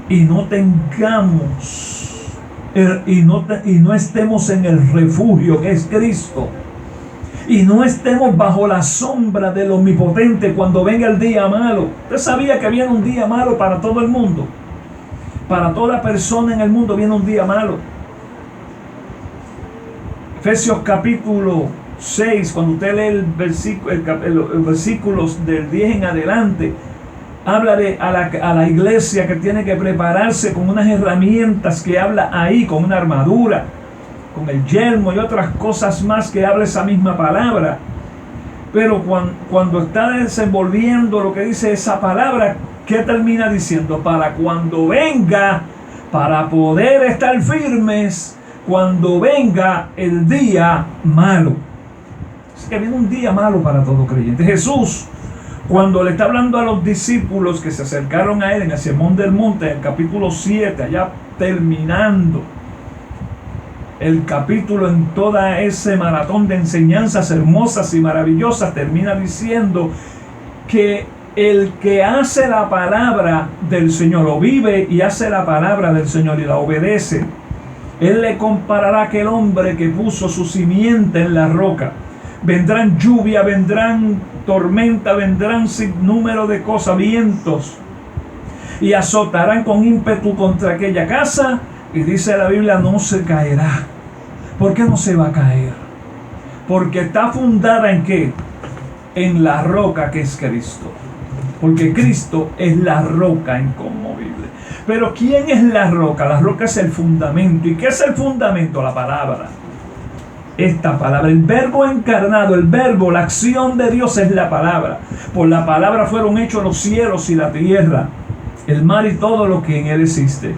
y no tengamos y no estemos en el refugio que es Cristo, y no estemos bajo la sombra del Omnipotente cuando venga el día malo. ¿Usted sabía que viene un día malo para todo el mundo? Para toda persona en el mundo viene un día malo. Efesios capítulo 6, cuando usted lee los versículos del 10 en adelante, habla a la iglesia que tiene que prepararse con unas herramientas que habla ahí, con una armadura, con el yelmo y otras cosas más que habla esa misma palabra. Pero cuando está desenvolviendo lo que dice esa palabra, ¿qué termina diciendo? Para cuando venga, para poder estar firmes cuando venga el día malo. Es que viene un día malo para todo creyente. Jesús, cuando le está hablando a los discípulos que se acercaron a él en el Sermón del Monte, en el capítulo 7, allá terminando el capítulo, en toda ese maratón de enseñanzas hermosas y maravillosas, termina diciendo que el que hace la palabra del Señor, o vive y hace la palabra del Señor y la obedece, Él le comparará a aquel hombre que puso su simiente en la roca. Vendrán lluvia, vendrán tormenta, vendrán sin número de cosas, vientos, y azotarán con ímpetu contra aquella casa, y dice la Biblia, no se caerá. ¿Por qué no se va a caer? Porque está fundada ¿en qué? En la roca que es Cristo. Porque Cristo es la roca inconmovible. Pero ¿quién es la roca? La roca es el fundamento. ¿Y qué es el fundamento? La palabra. Esta palabra, el verbo encarnado, el verbo, la acción de Dios es la palabra. Por la palabra fueron hechos los cielos y la tierra, el mar y todo lo que en él existe.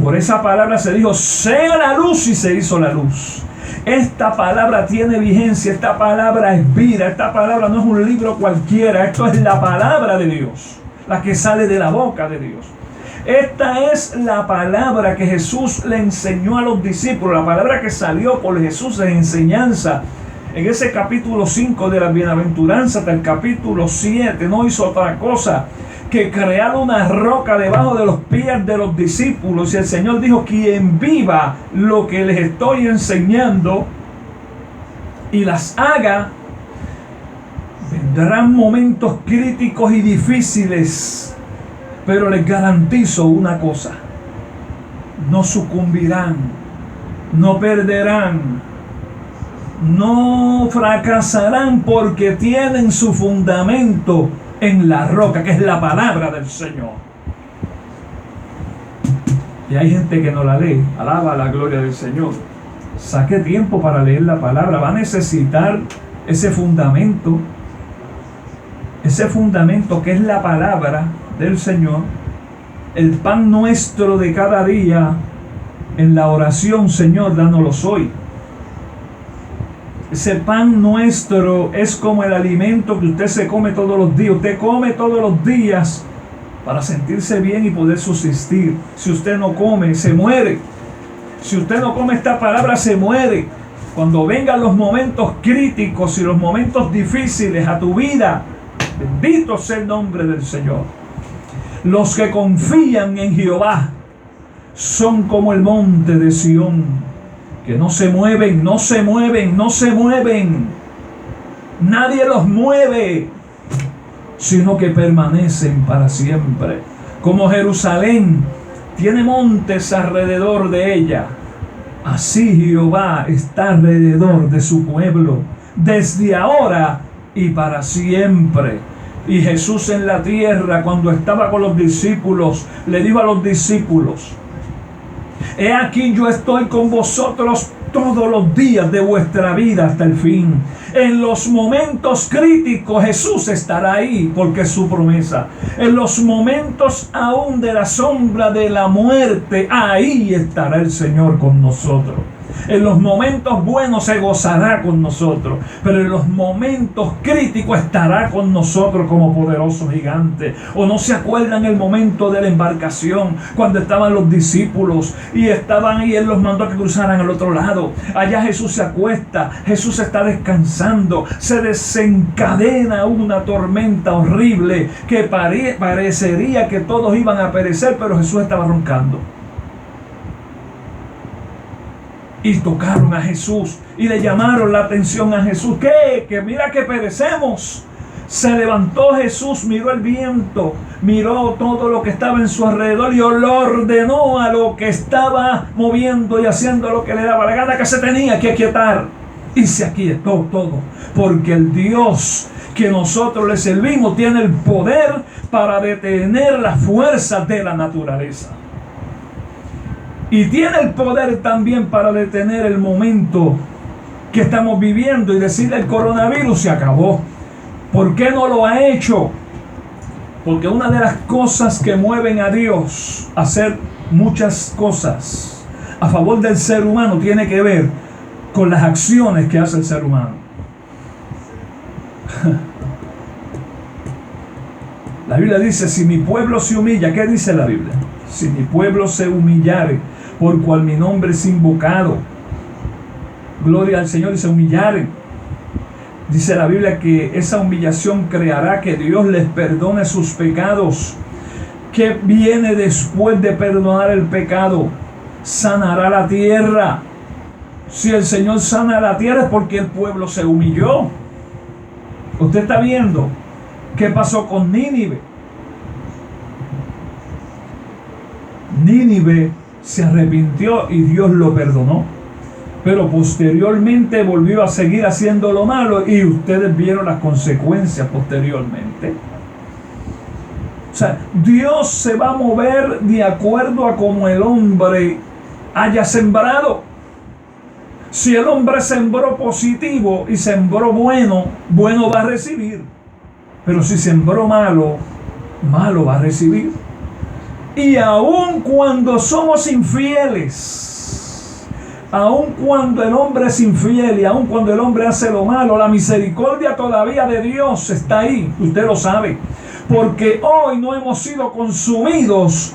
Por esa palabra se dijo, sea la luz, y se hizo la luz. Esta palabra tiene vigencia, esta palabra es vida, esta palabra no es un libro cualquiera, esto es la palabra de Dios, la que sale de la boca de Dios. Esta es la palabra que Jesús le enseñó a los discípulos, la palabra que salió por Jesús en enseñanza. En ese capítulo 5 de la bienaventuranza hasta el capítulo 7 no hizo otra cosa que crear una roca debajo de los pies de los discípulos. Y el Señor dijo, quien viva lo que les estoy enseñando y las haga, vendrán momentos críticos y difíciles, pero les garantizo una cosa: no sucumbirán, no perderán, no fracasarán, porque tienen su fundamento en la roca, que es la palabra del Señor. Y hay gente que no la lee. Alaba la gloria del Señor. Saque tiempo para leer la palabra. Va a necesitar ese fundamento que es la palabra del Señor. El pan nuestro de cada día, en la oración, Señor, dánoslos hoy. Ese pan nuestro es como el alimento que usted se come todos los días. Usted come todos los días para sentirse bien y poder subsistir. Si usted no come, se muere. Si usted no come esta palabra, se muere. Cuando vengan los momentos críticos y los momentos difíciles a tu vida, bendito sea el nombre del Señor. Los que confían en Jehová son como el monte de Sión, que no se mueven, no se mueven, no se mueven. Nadie los mueve, sino que permanecen para siempre. Como Jerusalén tiene montes alrededor de ella, así Jehová está alrededor de su pueblo, desde ahora y para siempre. Y Jesús en la tierra, cuando estaba con los discípulos, le dijo a los discípulos: he aquí, yo estoy con vosotros todos los días de vuestra vida hasta el fin. En los momentos críticos Jesús estará ahí, porque es su promesa. En los momentos aún de la sombra de la muerte, ahí estará el Señor con nosotros. En los momentos buenos se gozará con nosotros, pero en los momentos críticos estará con nosotros como poderoso gigante. ¿O no se acuerdan el momento de la embarcación, cuando estaban los discípulos y estaban y Él los mandó a que cruzaran al otro lado? Allá Jesús se acuesta, Jesús está descansando, se desencadena una tormenta horrible que parecería que todos iban a perecer, pero Jesús estaba roncando. Y tocaron a Jesús y le llamaron la atención a Jesús. ¿Qué? Que mira que perecemos. Se levantó Jesús, miró el viento, miró todo lo que estaba en su alrededor y lo ordenó a lo que estaba moviendo y haciendo lo que le daba la gana, que se tenía que aquietar. Y se aquietó todo, porque el Dios que nosotros le servimos tiene el poder para detener las fuerzas de la naturaleza. Y tiene el poder también para detener el momento que estamos viviendo y decirle: el coronavirus se acabó. ¿Por qué no lo ha hecho? Porque una de las cosas que mueven a Dios a hacer muchas cosas a favor del ser humano tiene que ver con las acciones que hace el ser humano. La Biblia dice: si mi pueblo se humilla, ¿qué dice la Biblia? Si mi pueblo se humillare, por cual mi nombre es invocado, gloria al Señor, y se humillaren, Dice la Biblia que esa humillación creará que Dios les perdone sus pecados. ¿Qué viene después de perdonar el pecado? Sanará la tierra. Si el Señor sana la tierra es porque el pueblo se humilló. Usted está viendo qué pasó con Nínive. Nínive se arrepintió y Dios lo perdonó, pero posteriormente volvió a seguir haciendo lo malo y ustedes vieron las consecuencias posteriormente. O sea, Dios se va a mover de acuerdo a como el hombre haya sembrado. Si el hombre sembró positivo y sembró bueno, bueno va a recibir. Pero si sembró malo, malo va a recibir. Y aun cuando somos infieles, aun cuando el hombre es infiel y aun cuando el hombre hace lo malo, la misericordia todavía de Dios está ahí. Usted lo sabe. Porque hoy no hemos sido consumidos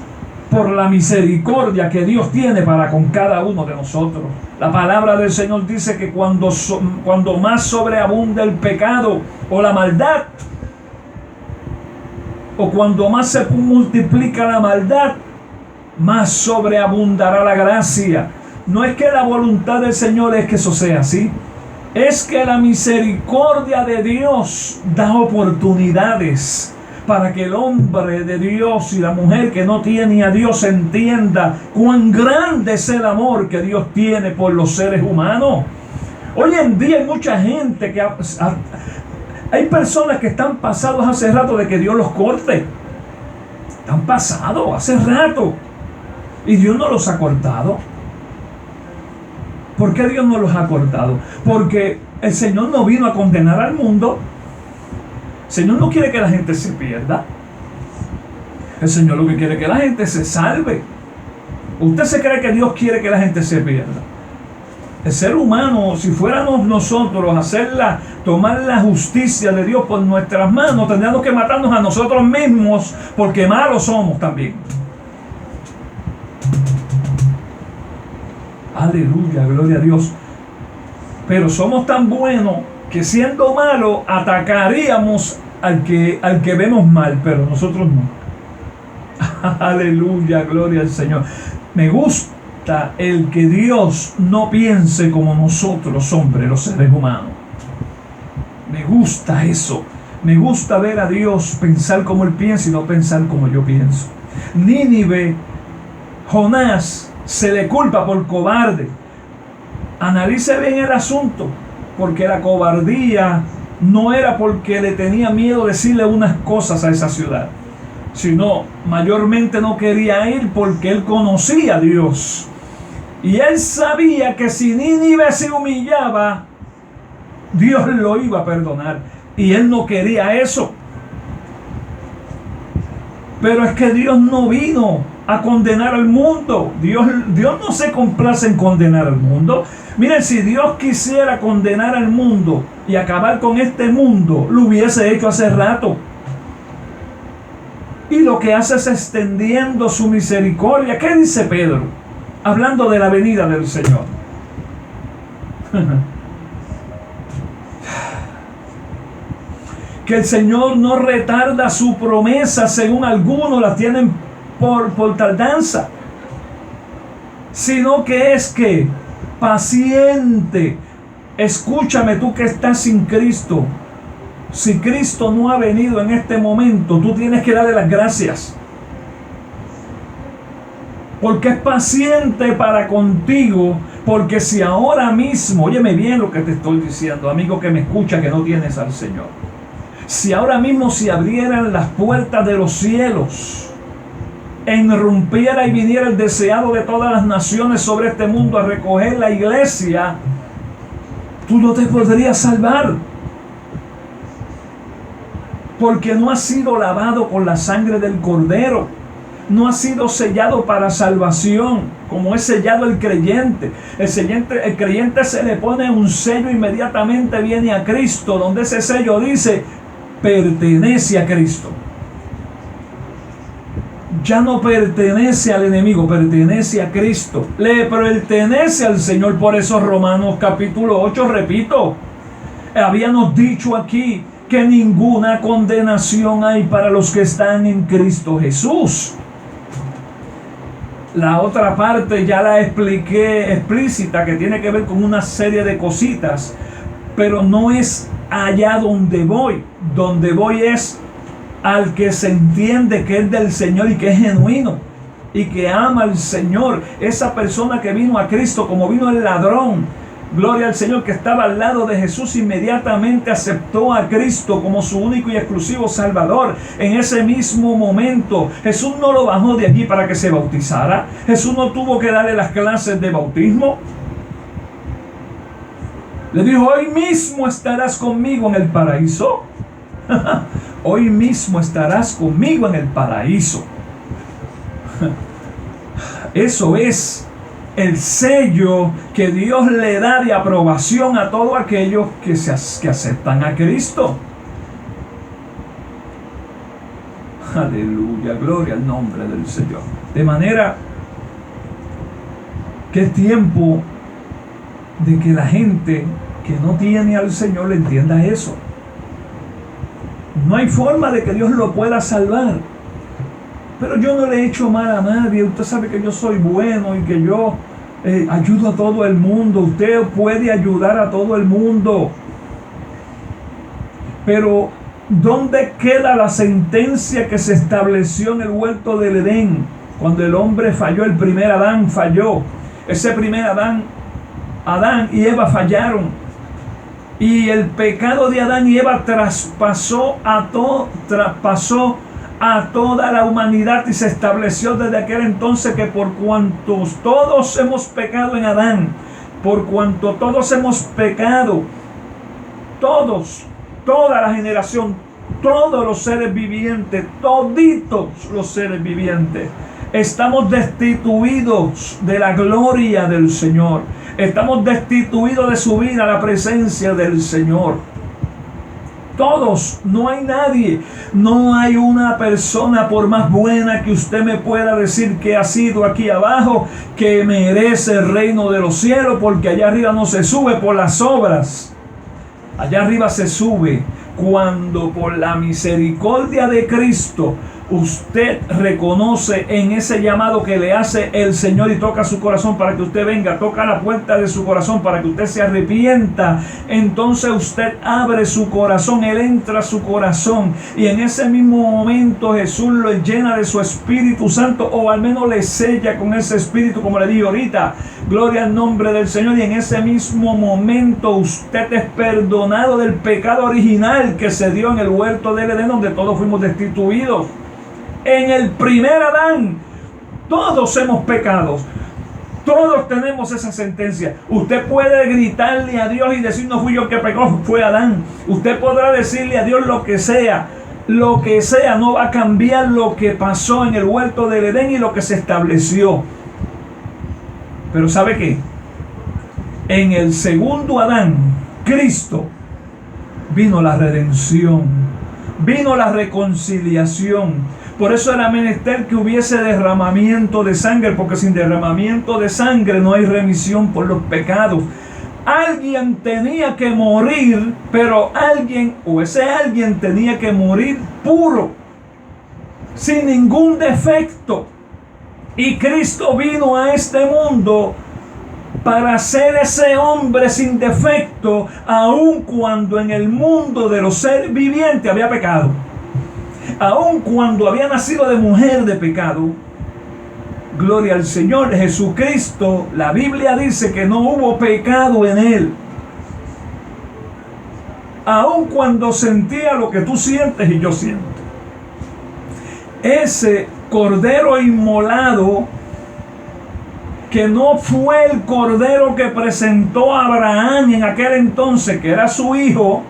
por la misericordia que Dios tiene para con cada uno de nosotros. La palabra del Señor dice que cuando más sobreabunda el pecado o la maldad, o cuando más se multiplica la maldad, más sobreabundará la gracia. No es que la voluntad del Señor es que eso sea así, es que la misericordia de Dios da oportunidades para que el hombre de Dios y la mujer que no tiene a Dios entienda cuán grande es el amor que Dios tiene por los seres humanos. Hoy en día hay mucha gente que hay personas que están pasados hace rato de que Dios los corte. Están pasados hace rato y Dios no los ha cortado. ¿Por qué Dios no los ha cortado? Porque el Señor no vino a condenar al mundo. El Señor no quiere que la gente se pierda. El Señor lo que quiere es que la gente se salve. ¿Usted se cree que Dios quiere que la gente se pierda? El ser humano, si fuéramos nosotros a tomar la justicia de Dios por nuestras manos, tendríamos que matarnos a nosotros mismos, porque malos somos también. Aleluya, gloria a Dios. Pero somos tan buenos que siendo malos atacaríamos al que vemos mal, pero nosotros no. Aleluya, gloria al Señor. Me gusta el que Dios no piense como nosotros, hombres, los seres humanos. Me gusta eso. Me gusta ver a Dios pensar como Él piensa y no pensar como yo pienso. Nínive, Jonás, se le culpa por cobarde. Analice bien el asunto, porque la cobardía no era porque le tenía miedo decirle unas cosas a esa ciudad, sino mayormente no quería ir porque él conocía a Dios. Y él sabía que si Nínive se humillaba, Dios lo iba a perdonar. Y él no quería eso. Pero es que Dios no vino a condenar al mundo. Dios no se complace en condenar al mundo. Miren, si Dios quisiera condenar al mundo y acabar con este mundo, lo hubiese hecho hace rato. Y lo que hace es extendiendo su misericordia. ¿Qué dice Pedro? Hablando de la venida del Señor. Que el Señor no retarda su promesa, según algunos la tienen por tardanza, sino que es que paciente. Escúchame, tú que estás sin Cristo. Si Cristo no ha venido en este momento, tú tienes que darle las gracias, porque es paciente para contigo. Porque si ahora mismo, óyeme bien lo que te estoy diciendo, amigo que me escucha, que no tienes al Señor. Si ahora mismo se abrieran las puertas de los cielos, irrumpiera y viniera el deseado de todas las naciones sobre este mundo a recoger la iglesia, tú no te podrías salvar, porque no has sido lavado con la sangre del Cordero, no has sido sellado para salvación, como es sellado el creyente. El creyente se le pone un sello, inmediatamente viene a Cristo, donde ese sello dice: pertenece a Cristo. Ya no pertenece al enemigo, pertenece a Cristo, le pertenece al Señor. Por eso Romanos capítulo 8, repito, Habíamos dicho aquí que ninguna condenación hay para los que están en Cristo Jesús. La otra parte ya la expliqué explícita, que tiene que ver con una serie de cositas, pero no es allá donde voy. Donde voy es al que se entiende que es del Señor y que es genuino y que ama al Señor. Esa persona que vino a Cristo como vino el ladrón, gloria al Señor, que estaba al lado de Jesús, inmediatamente aceptó a Cristo como su único y exclusivo Salvador. En ese mismo momento, Jesús no lo bajó de allí para que se bautizara. Jesús no tuvo que darle las clases de bautismo. Le dijo: hoy mismo estarás conmigo en el paraíso. Hoy mismo estarás conmigo en el paraíso. Eso es el sello que Dios le da de aprobación a todos aquellos que aceptan a Cristo. Aleluya, gloria al nombre del Señor. De manera que es tiempo de que la gente que no tiene al Señor le entienda eso. No hay forma de que Dios lo pueda salvar. Pero yo no le he hecho mal a nadie. Usted sabe que yo soy bueno y que yo ayudo a todo el mundo. Usted puede ayudar a todo el mundo. Pero ¿dónde queda la sentencia que se estableció en el huerto del Edén? Cuando el hombre falló, el primer Adán falló. Ese primer Adán y Eva fallaron. Y el pecado de Adán y Eva traspasó a toda la humanidad, y se estableció desde aquel entonces que por cuantos todos hemos pecado en Adán, por cuanto todos hemos pecado, todos, toda la generación, todos los seres vivientes, toditos los seres vivientes, estamos destituidos de la gloria del Señor. Estamos destituidos de subir a la presencia del Señor. Todos, no hay nadie, no hay una persona, por más buena que usted me pueda decir que ha sido aquí abajo, que merece el reino de los cielos, porque allá arriba no se sube por las obras. Allá arriba se sube cuando por la misericordia de Cristo usted reconoce en ese llamado que le hace el Señor y toca su corazón para que usted venga, toca la puerta de su corazón para que usted se arrepienta. Entonces usted abre su corazón, Él entra a su corazón, y en ese mismo momento Jesús lo llena de su Espíritu Santo, o al menos le sella con ese Espíritu, como le digo ahorita. Gloria al nombre del Señor. Y en ese mismo momento usted es perdonado del pecado original que se dio en el huerto del Edén, donde todos fuimos destituidos. En el primer Adán, todos hemos pecado. Todos tenemos esa sentencia. Usted puede gritarle a Dios y decir: no fui yo que pecó, fue Adán. Usted podrá decirle a Dios lo que sea. Lo que sea no va a cambiar lo que pasó en el huerto del Edén y lo que se estableció. Pero ¿sabe qué? En el segundo Adán, Cristo, vino la redención, vino la reconciliación. Por eso era menester que hubiese derramamiento de sangre, porque sin derramamiento de sangre no hay remisión por los pecados. Alguien tenía que morir, pero ese alguien tenía que morir puro, sin ningún defecto. Y Cristo vino a este mundo para ser ese hombre sin defecto, aun cuando en el mundo de los seres vivientes había pecado. Aun cuando había nacido de mujer de pecado. Gloria al Señor. Jesucristo, la Biblia dice que no hubo pecado en Él. Aun cuando sentía lo que tú sientes y yo siento. Ese cordero inmolado, que no fue el cordero que presentó a Abraham en aquel entonces, que era su hijo,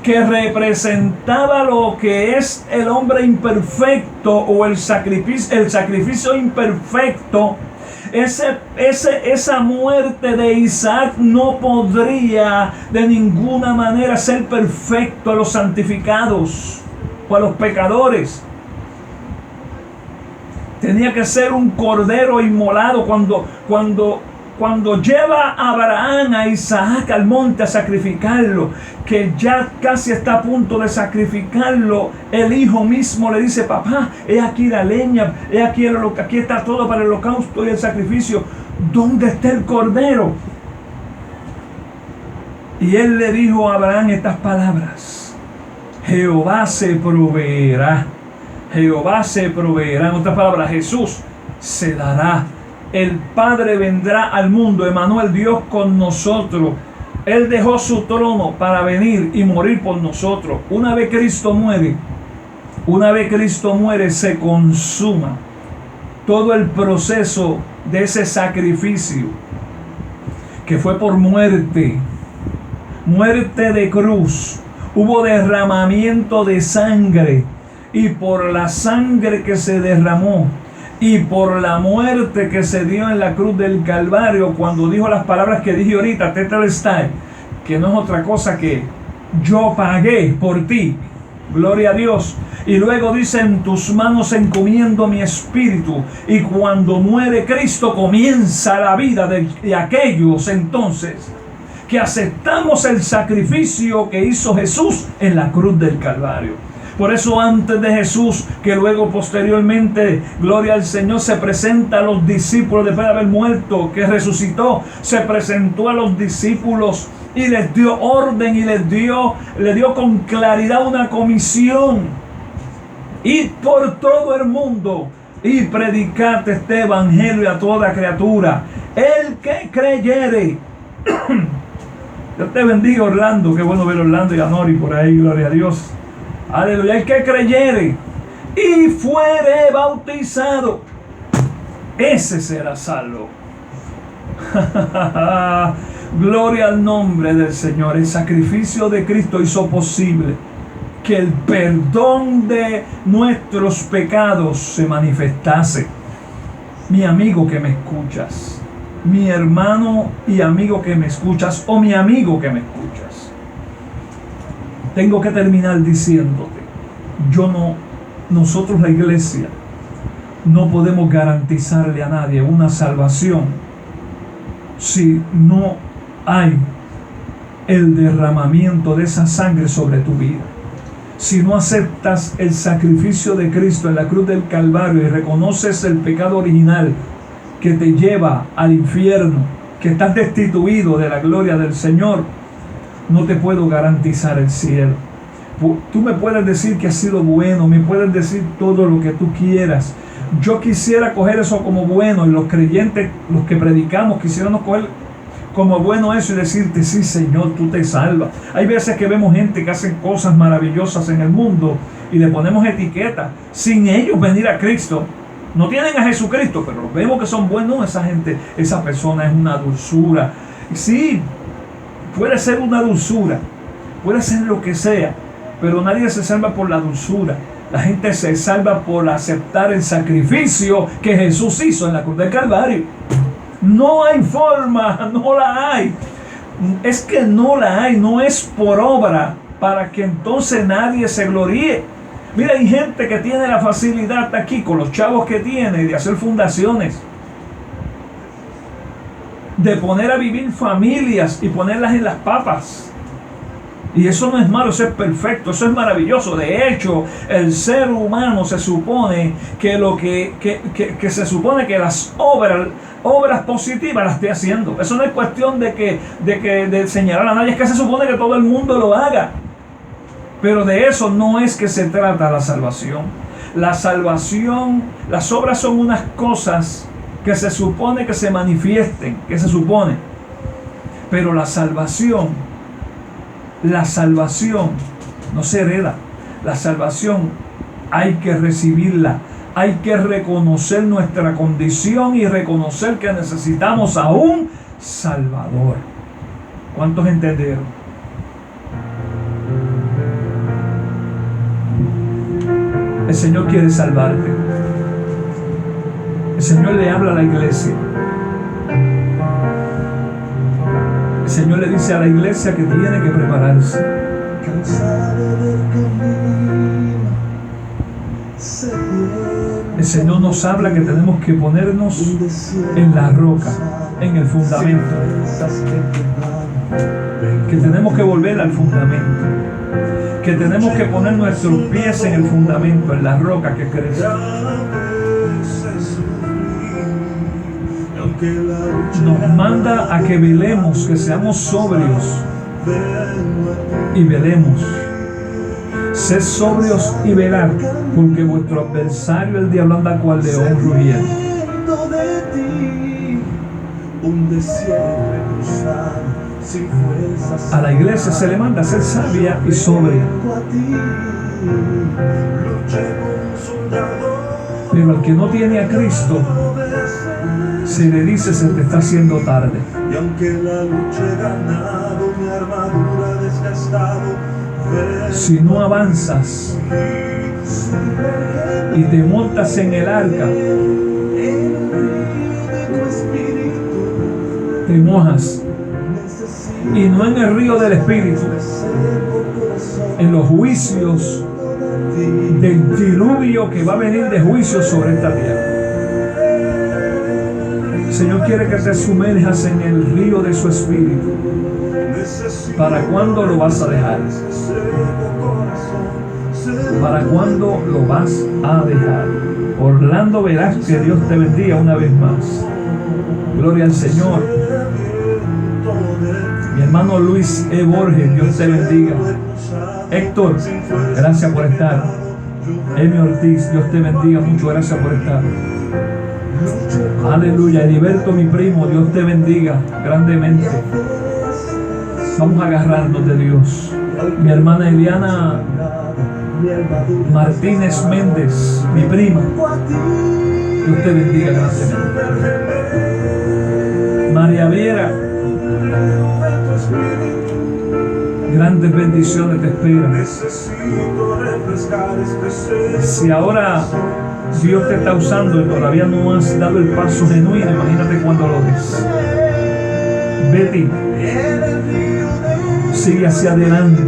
que representaba lo que es el hombre imperfecto, o el sacrificio imperfecto. Esa muerte de Isaac no podría de ninguna manera ser perfecto a los santificados o a los pecadores. Tenía que ser un cordero inmolado. Cuando lleva a Abraham a a Isaac al monte a sacrificarlo, que ya casi está a punto de sacrificarlo, el hijo mismo le dice: papá, he aquí la leña, he aquí aquí está todo para el holocausto y el sacrificio, ¿dónde está el cordero? Y él le dijo a Abraham estas palabras: Jehová se proveerá. Jehová se proveerá. En otras palabras, Jesús se dará. El Padre vendrá al mundo, Emmanuel, Dios con nosotros. Él dejó su trono para venir y morir por nosotros. Una vez Cristo muere, se consuma todo el proceso de ese sacrificio, que fue por muerte de cruz. Hubo derramamiento de sangre, y por la sangre que se derramó y por la muerte que se dio en la cruz del Calvario, cuando dijo las palabras que dije ahorita, tetelestai, que no es otra cosa que yo pagué por ti, gloria a Dios. Y luego dice: en tus manos encomiendo mi espíritu. Y cuando muere Cristo, comienza la vida de aquellos entonces que aceptamos el sacrificio que hizo Jesús en la cruz del Calvario. Por eso antes de Jesús, que luego posteriormente, gloria al Señor, se presenta a los discípulos después de haber muerto, que resucitó, se presentó a los discípulos y les dio orden y les dio con claridad una comisión: id por todo el mundo y predicad este evangelio a toda criatura. El que creyere. Dios te bendiga, Orlando. Qué bueno ver a Orlando y a Nori por ahí, gloria a Dios. Aleluya. El que creyere y fuere bautizado, ese será salvo. Gloria al nombre del Señor. El sacrificio de Cristo hizo posible que el perdón de nuestros pecados se manifestase. Mi amigo que me escuchas, mi hermano y amigo que me escuchas, o mi amigo que me escuchas, tengo que terminar diciéndote: nosotros, la iglesia, no podemos garantizarle a nadie una salvación si no hay el derramamiento de esa sangre sobre tu vida. Si no aceptas el sacrificio de Cristo en la cruz del Calvario y reconoces el pecado original que te lleva al infierno, que estás destituido de la gloria del Señor, no te puedo garantizar el cielo. Tú me puedes decir que has sido bueno, me puedes decir todo lo que tú quieras. Yo quisiera coger eso como bueno, y los creyentes, los que predicamos, quisiéramos coger como bueno eso y decirte: sí, Señor, tú te salvas. Hay veces que vemos gente que hace cosas maravillosas en el mundo y le ponemos etiquetas sin ellos venir a Cristo. No tienen a Jesucristo, pero vemos que son buenos. Esa gente, esa persona es una dulzura. Sí, puede ser una dulzura, puede ser lo que sea, pero nadie se salva por la dulzura. La gente se salva por aceptar el sacrificio que Jesús hizo en la cruz del Calvario. No hay forma, no la hay. Es que no la hay, no es por obra, para que entonces nadie se gloríe. Mira, hay gente que tiene la facilidad aquí con los chavos que tiene de hacer fundaciones, de poner a vivir familias y ponerlas en las papas. Y eso no es malo, eso es perfecto, eso es maravilloso. De hecho, el ser humano se supone que se supone que las obras positivas las esté haciendo. Eso no es cuestión de señalar a nadie, es que se supone que todo el mundo lo haga. Pero de eso no es que se trata la salvación. La salvación, las obras son unas cosas que se supone que se manifiesten, que se supone. Pero la salvación no se hereda. La salvación hay que recibirla. Hay que reconocer nuestra condición y reconocer que necesitamos a un Salvador. ¿Cuántos entendieron? El Señor quiere salvarte. El Señor le habla a la iglesia. El Señor le dice a la iglesia que tiene que prepararse. El Señor nos habla que tenemos que ponernos en la roca, en el fundamento. que tenemos que volver al fundamento, que tenemos que poner nuestros pies en el fundamento, en la roca que crece. Nos manda a que velemos, que seamos sobrios y velemos. Sed sobrios y velad, porque vuestro adversario el diablo anda cual león rugiente. A la iglesia se le manda a ser sabia y sobria. Pero al que no tiene a Cristo, se le dice: se te está haciendo tarde. Y aunque la lucha he ganado, mi armadura desgastado, si no avanzas y te montas en el arca, te mojas, y no en el río del Espíritu, en los juicios del diluvio que va a venir de juicio sobre esta tierra. El Señor quiere que te sumerjas en el río de su Espíritu. ¿Para cuándo lo vas a dejar? ¿Para cuándo lo vas a dejar? Orlando Velázquez, Dios te bendiga una vez más. Gloria al Señor. Mi hermano Luis E. Borges, Dios te bendiga. Héctor, gracias por estar. Emi Ortiz, Dios te bendiga mucho, gracias por estar. Aleluya. Heriberto, mi primo, Dios te bendiga grandemente. Vamos a agarrarnos de Dios. Mi hermana Eliana Martínez Méndez, mi prima, Dios te bendiga grandemente. María Viera, grandes bendiciones te esperan. Si ahora Dios te está usando y todavía no has dado el paso genuino, imagínate cuando lo des. Betty, sigue hacia adelante.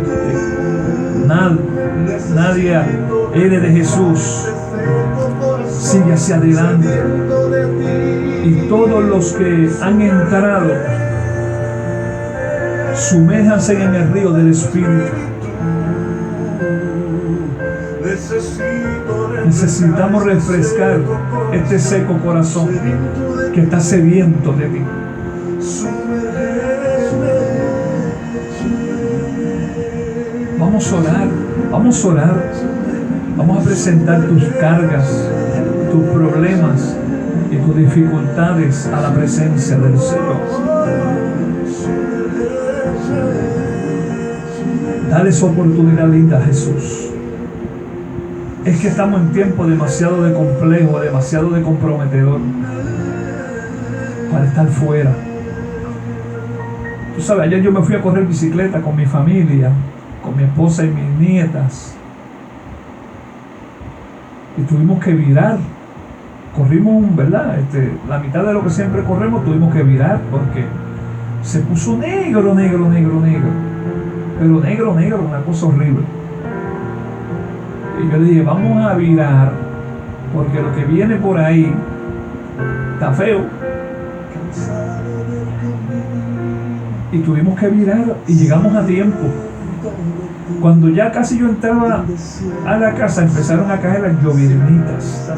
Nadia, eres de Jesús. Sigue hacia adelante. Y todos los que han entrado, sumérjanse en el río del Espíritu. Necesitamos refrescar este seco corazón que está sediento de ti. Vamos a orar, vamos a orar, vamos a presentar tus cargas, tus problemas y tus dificultades a la presencia del Señor. Dale esa oportunidad linda a Jesús. Es que estamos en tiempo demasiado de complejo, demasiado de comprometedor para estar fuera. Tú sabes, ayer yo me fui a correr bicicleta con mi familia, con mi esposa y mis nietas, y tuvimos que virar. Corrimos, ¿verdad? La mitad de lo que siempre corremos tuvimos que virar porque se puso negro, pero negro, una cosa horrible. Y yo le dije, vamos a virar porque lo que viene por ahí está feo. Y tuvimos que virar y llegamos a tiempo. Cuando ya casi yo entraba a la casa, empezaron a caer las lloviznitas.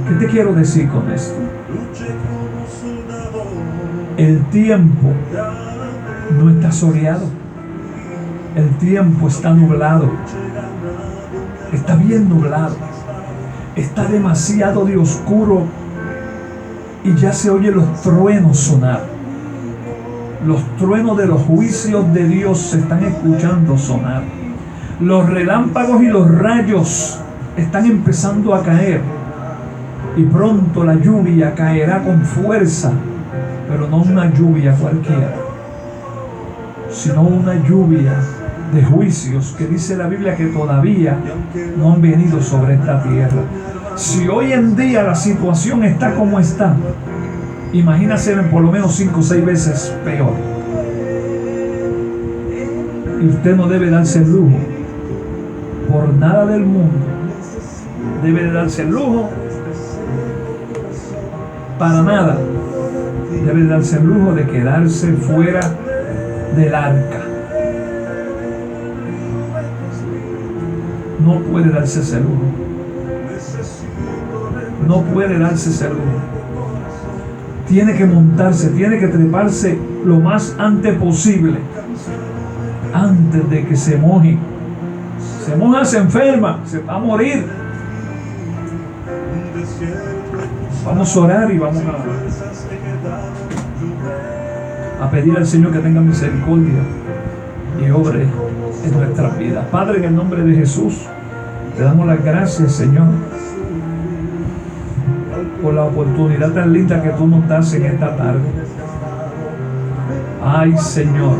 ¿Qué te quiero decir con esto? El tiempo no está soleado. El tiempo está nublado. Está bien nublado. Está demasiado de oscuro y ya se oyen los truenos sonar. Los truenos de los juicios de Dios se están escuchando sonar. Los relámpagos y los rayos están empezando a caer. Y pronto la lluvia caerá con fuerza, pero no una lluvia cualquiera, sino una lluvia de juicios que dice la Biblia que todavía no han venido sobre esta tierra. Si hoy en día la situación está como está, imagínate por lo menos 5 o 6 veces peor. Y usted no debe darse el lujo, por nada del mundo, debe darse el lujo, para nada, debe darse el lujo de quedarse fuera del arca. No puede darse ese lujo. No puede darse ese lujo. Tiene que montarse, tiene que treparse lo más antes posible. Antes de que se moje. Se moja, se enferma, se va a morir. Vamos a orar y vamos a pedir al Señor que tenga misericordia y obre en nuestras vidas. Padre, en el nombre de Jesús, te damos las gracias, Señor, por la oportunidad tan linda que tú nos das en esta tarde. Ay, Señor,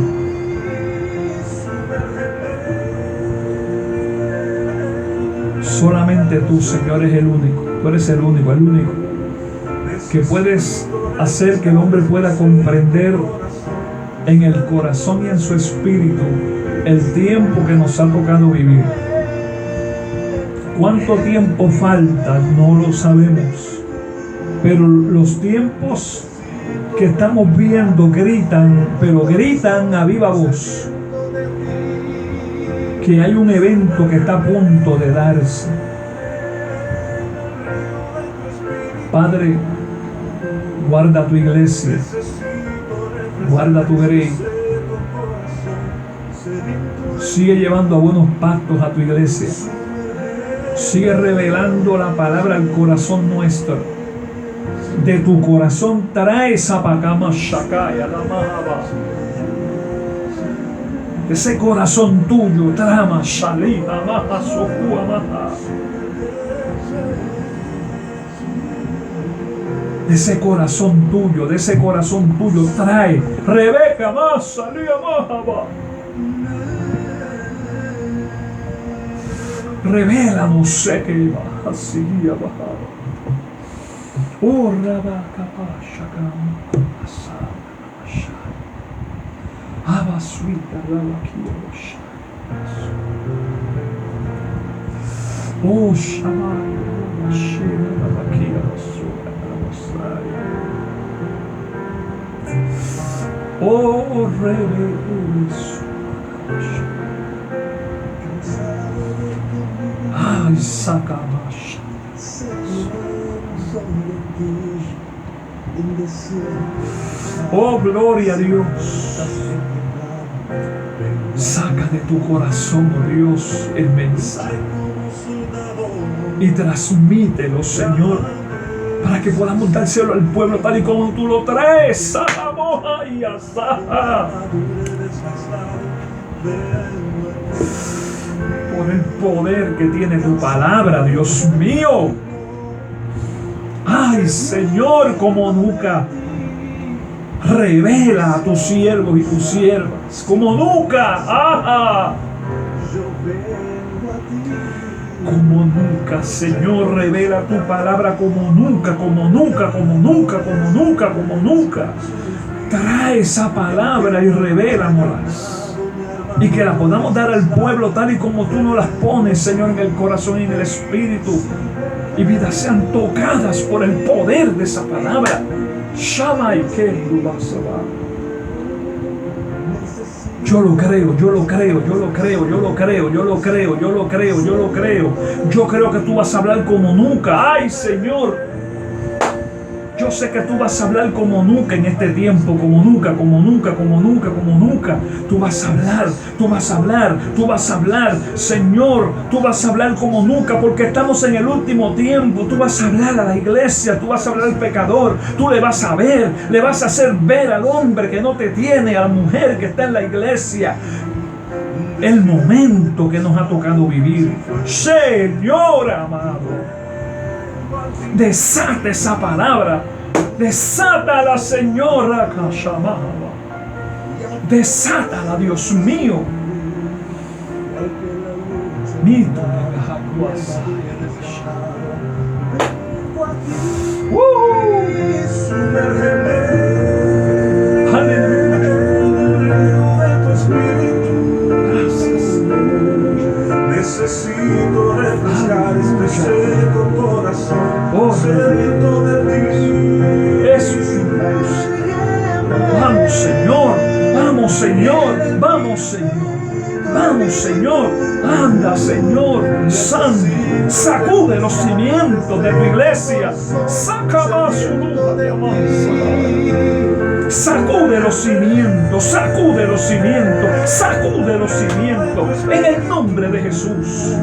solamente tú, Señor, eres el único. Tú eres el único que puedes hacer que el hombre pueda comprender en el corazón y en su espíritu el tiempo que nos ha tocado vivir. ¿Cuánto tiempo falta? No lo sabemos. Pero los tiempos que estamos viendo gritan, pero gritan a viva voz que hay un evento que está a punto de darse. Padre, guarda tu iglesia, guarda tu grey. Sigue llevando a buenos pactos a tu iglesia. Sigue revelando la palabra al corazón nuestro. De tu corazón trae Zapacama Shakaya la Mahaba. De ese corazón tuyo, trama Shalina Maha Sokua Maha. De ese corazón tuyo, trae Rebeca más salía Mahaba. Revélanos, sé que va así bajaba. Oh, Rabaka Pashakam Asana Abasuita Rabakia. Oh, Shamay Shira Rabakia Basura Rabasaya. Oh, Rebe Ay, Sakamash. Oh, gloria a Dios. Saca de tu corazón, oh Dios, el mensaje y transmítelo, Señor, para que podamos dárselo al pueblo tal y como tú lo traes. Y por el poder que tiene tu palabra, Dios mío. Ay, Señor, como nunca. Revela a tus siervos y tus siervas, como nunca. ¡Ajá! Como nunca, Señor, revela tu palabra como nunca, como nunca, como nunca, como nunca, como nunca. Trae esa palabra y revélanoslas. Y que la podamos dar al pueblo tal y como tú nos las pones, Señor, en el corazón y en el espíritu. Y vidas sean tocadas por el poder de esa palabra. Shama y Kendu Basaba. Yo lo creo, yo lo creo, yo lo creo, yo lo creo, yo lo creo, yo lo creo, yo lo creo. Yo creo que tú vas a hablar como nunca. ¡Ay, Señor! Yo sé que tú vas a hablar como nunca en este tiempo, como nunca, como nunca, como nunca, como nunca. Tú vas a hablar, tú vas a hablar, tú vas a hablar. Señor, tú vas a hablar como nunca porque estamos en el último tiempo. Tú vas a hablar a la iglesia, tú vas a hablar al pecador. Tú le vas a ver, le vas a hacer ver al hombre que no te tiene, a la mujer que está en la iglesia. El momento que nos ha tocado vivir. Señor amado. Desata esa palabra. Desátala, Señora Kashamaba. Desátala, Dios mío. Mito Necesito refrescar este seco corazón, sediento de ti. Eso. Señor. Vamos, Señor. Vamos, Señor. Vamos, Señor. Anda, Señor Santo. Sacude los cimientos de tu iglesia. Saca más su luz de amansa. Sacude los cimientos. Sacude los cimientos. Sacude los cimientos. En el nombre de Jesús.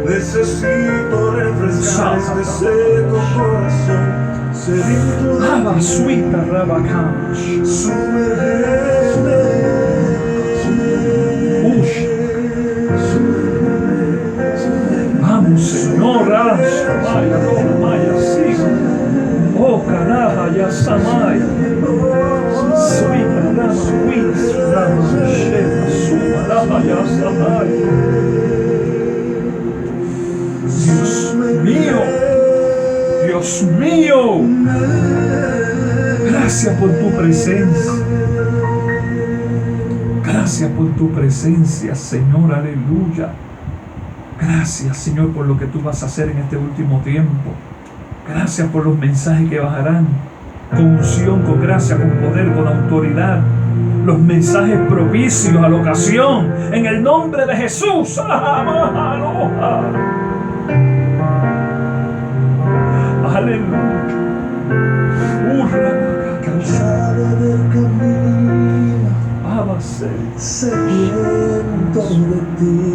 Necesito refrescar este seco corazón, sediento de Aba suita rabakash. sumergirme. Ush. Vamos, Señor. Maya, Maya, sí. Oh, caraja, ya samaya. Suita rama, wis, rama, shema, suma, rama, ya samaya. Dios mío, Dios mío, gracias por tu presencia, gracias por tu presencia, Señor, aleluya. Gracias, Señor, por lo que tú vas a hacer en este último tiempo. Gracias por los mensajes que bajarán con unción, con gracia, con poder, con autoridad. Los mensajes propicios a la ocasión, en el nombre de Jesús. Aleluya. Cansado del camino, Abase. sediento de ti.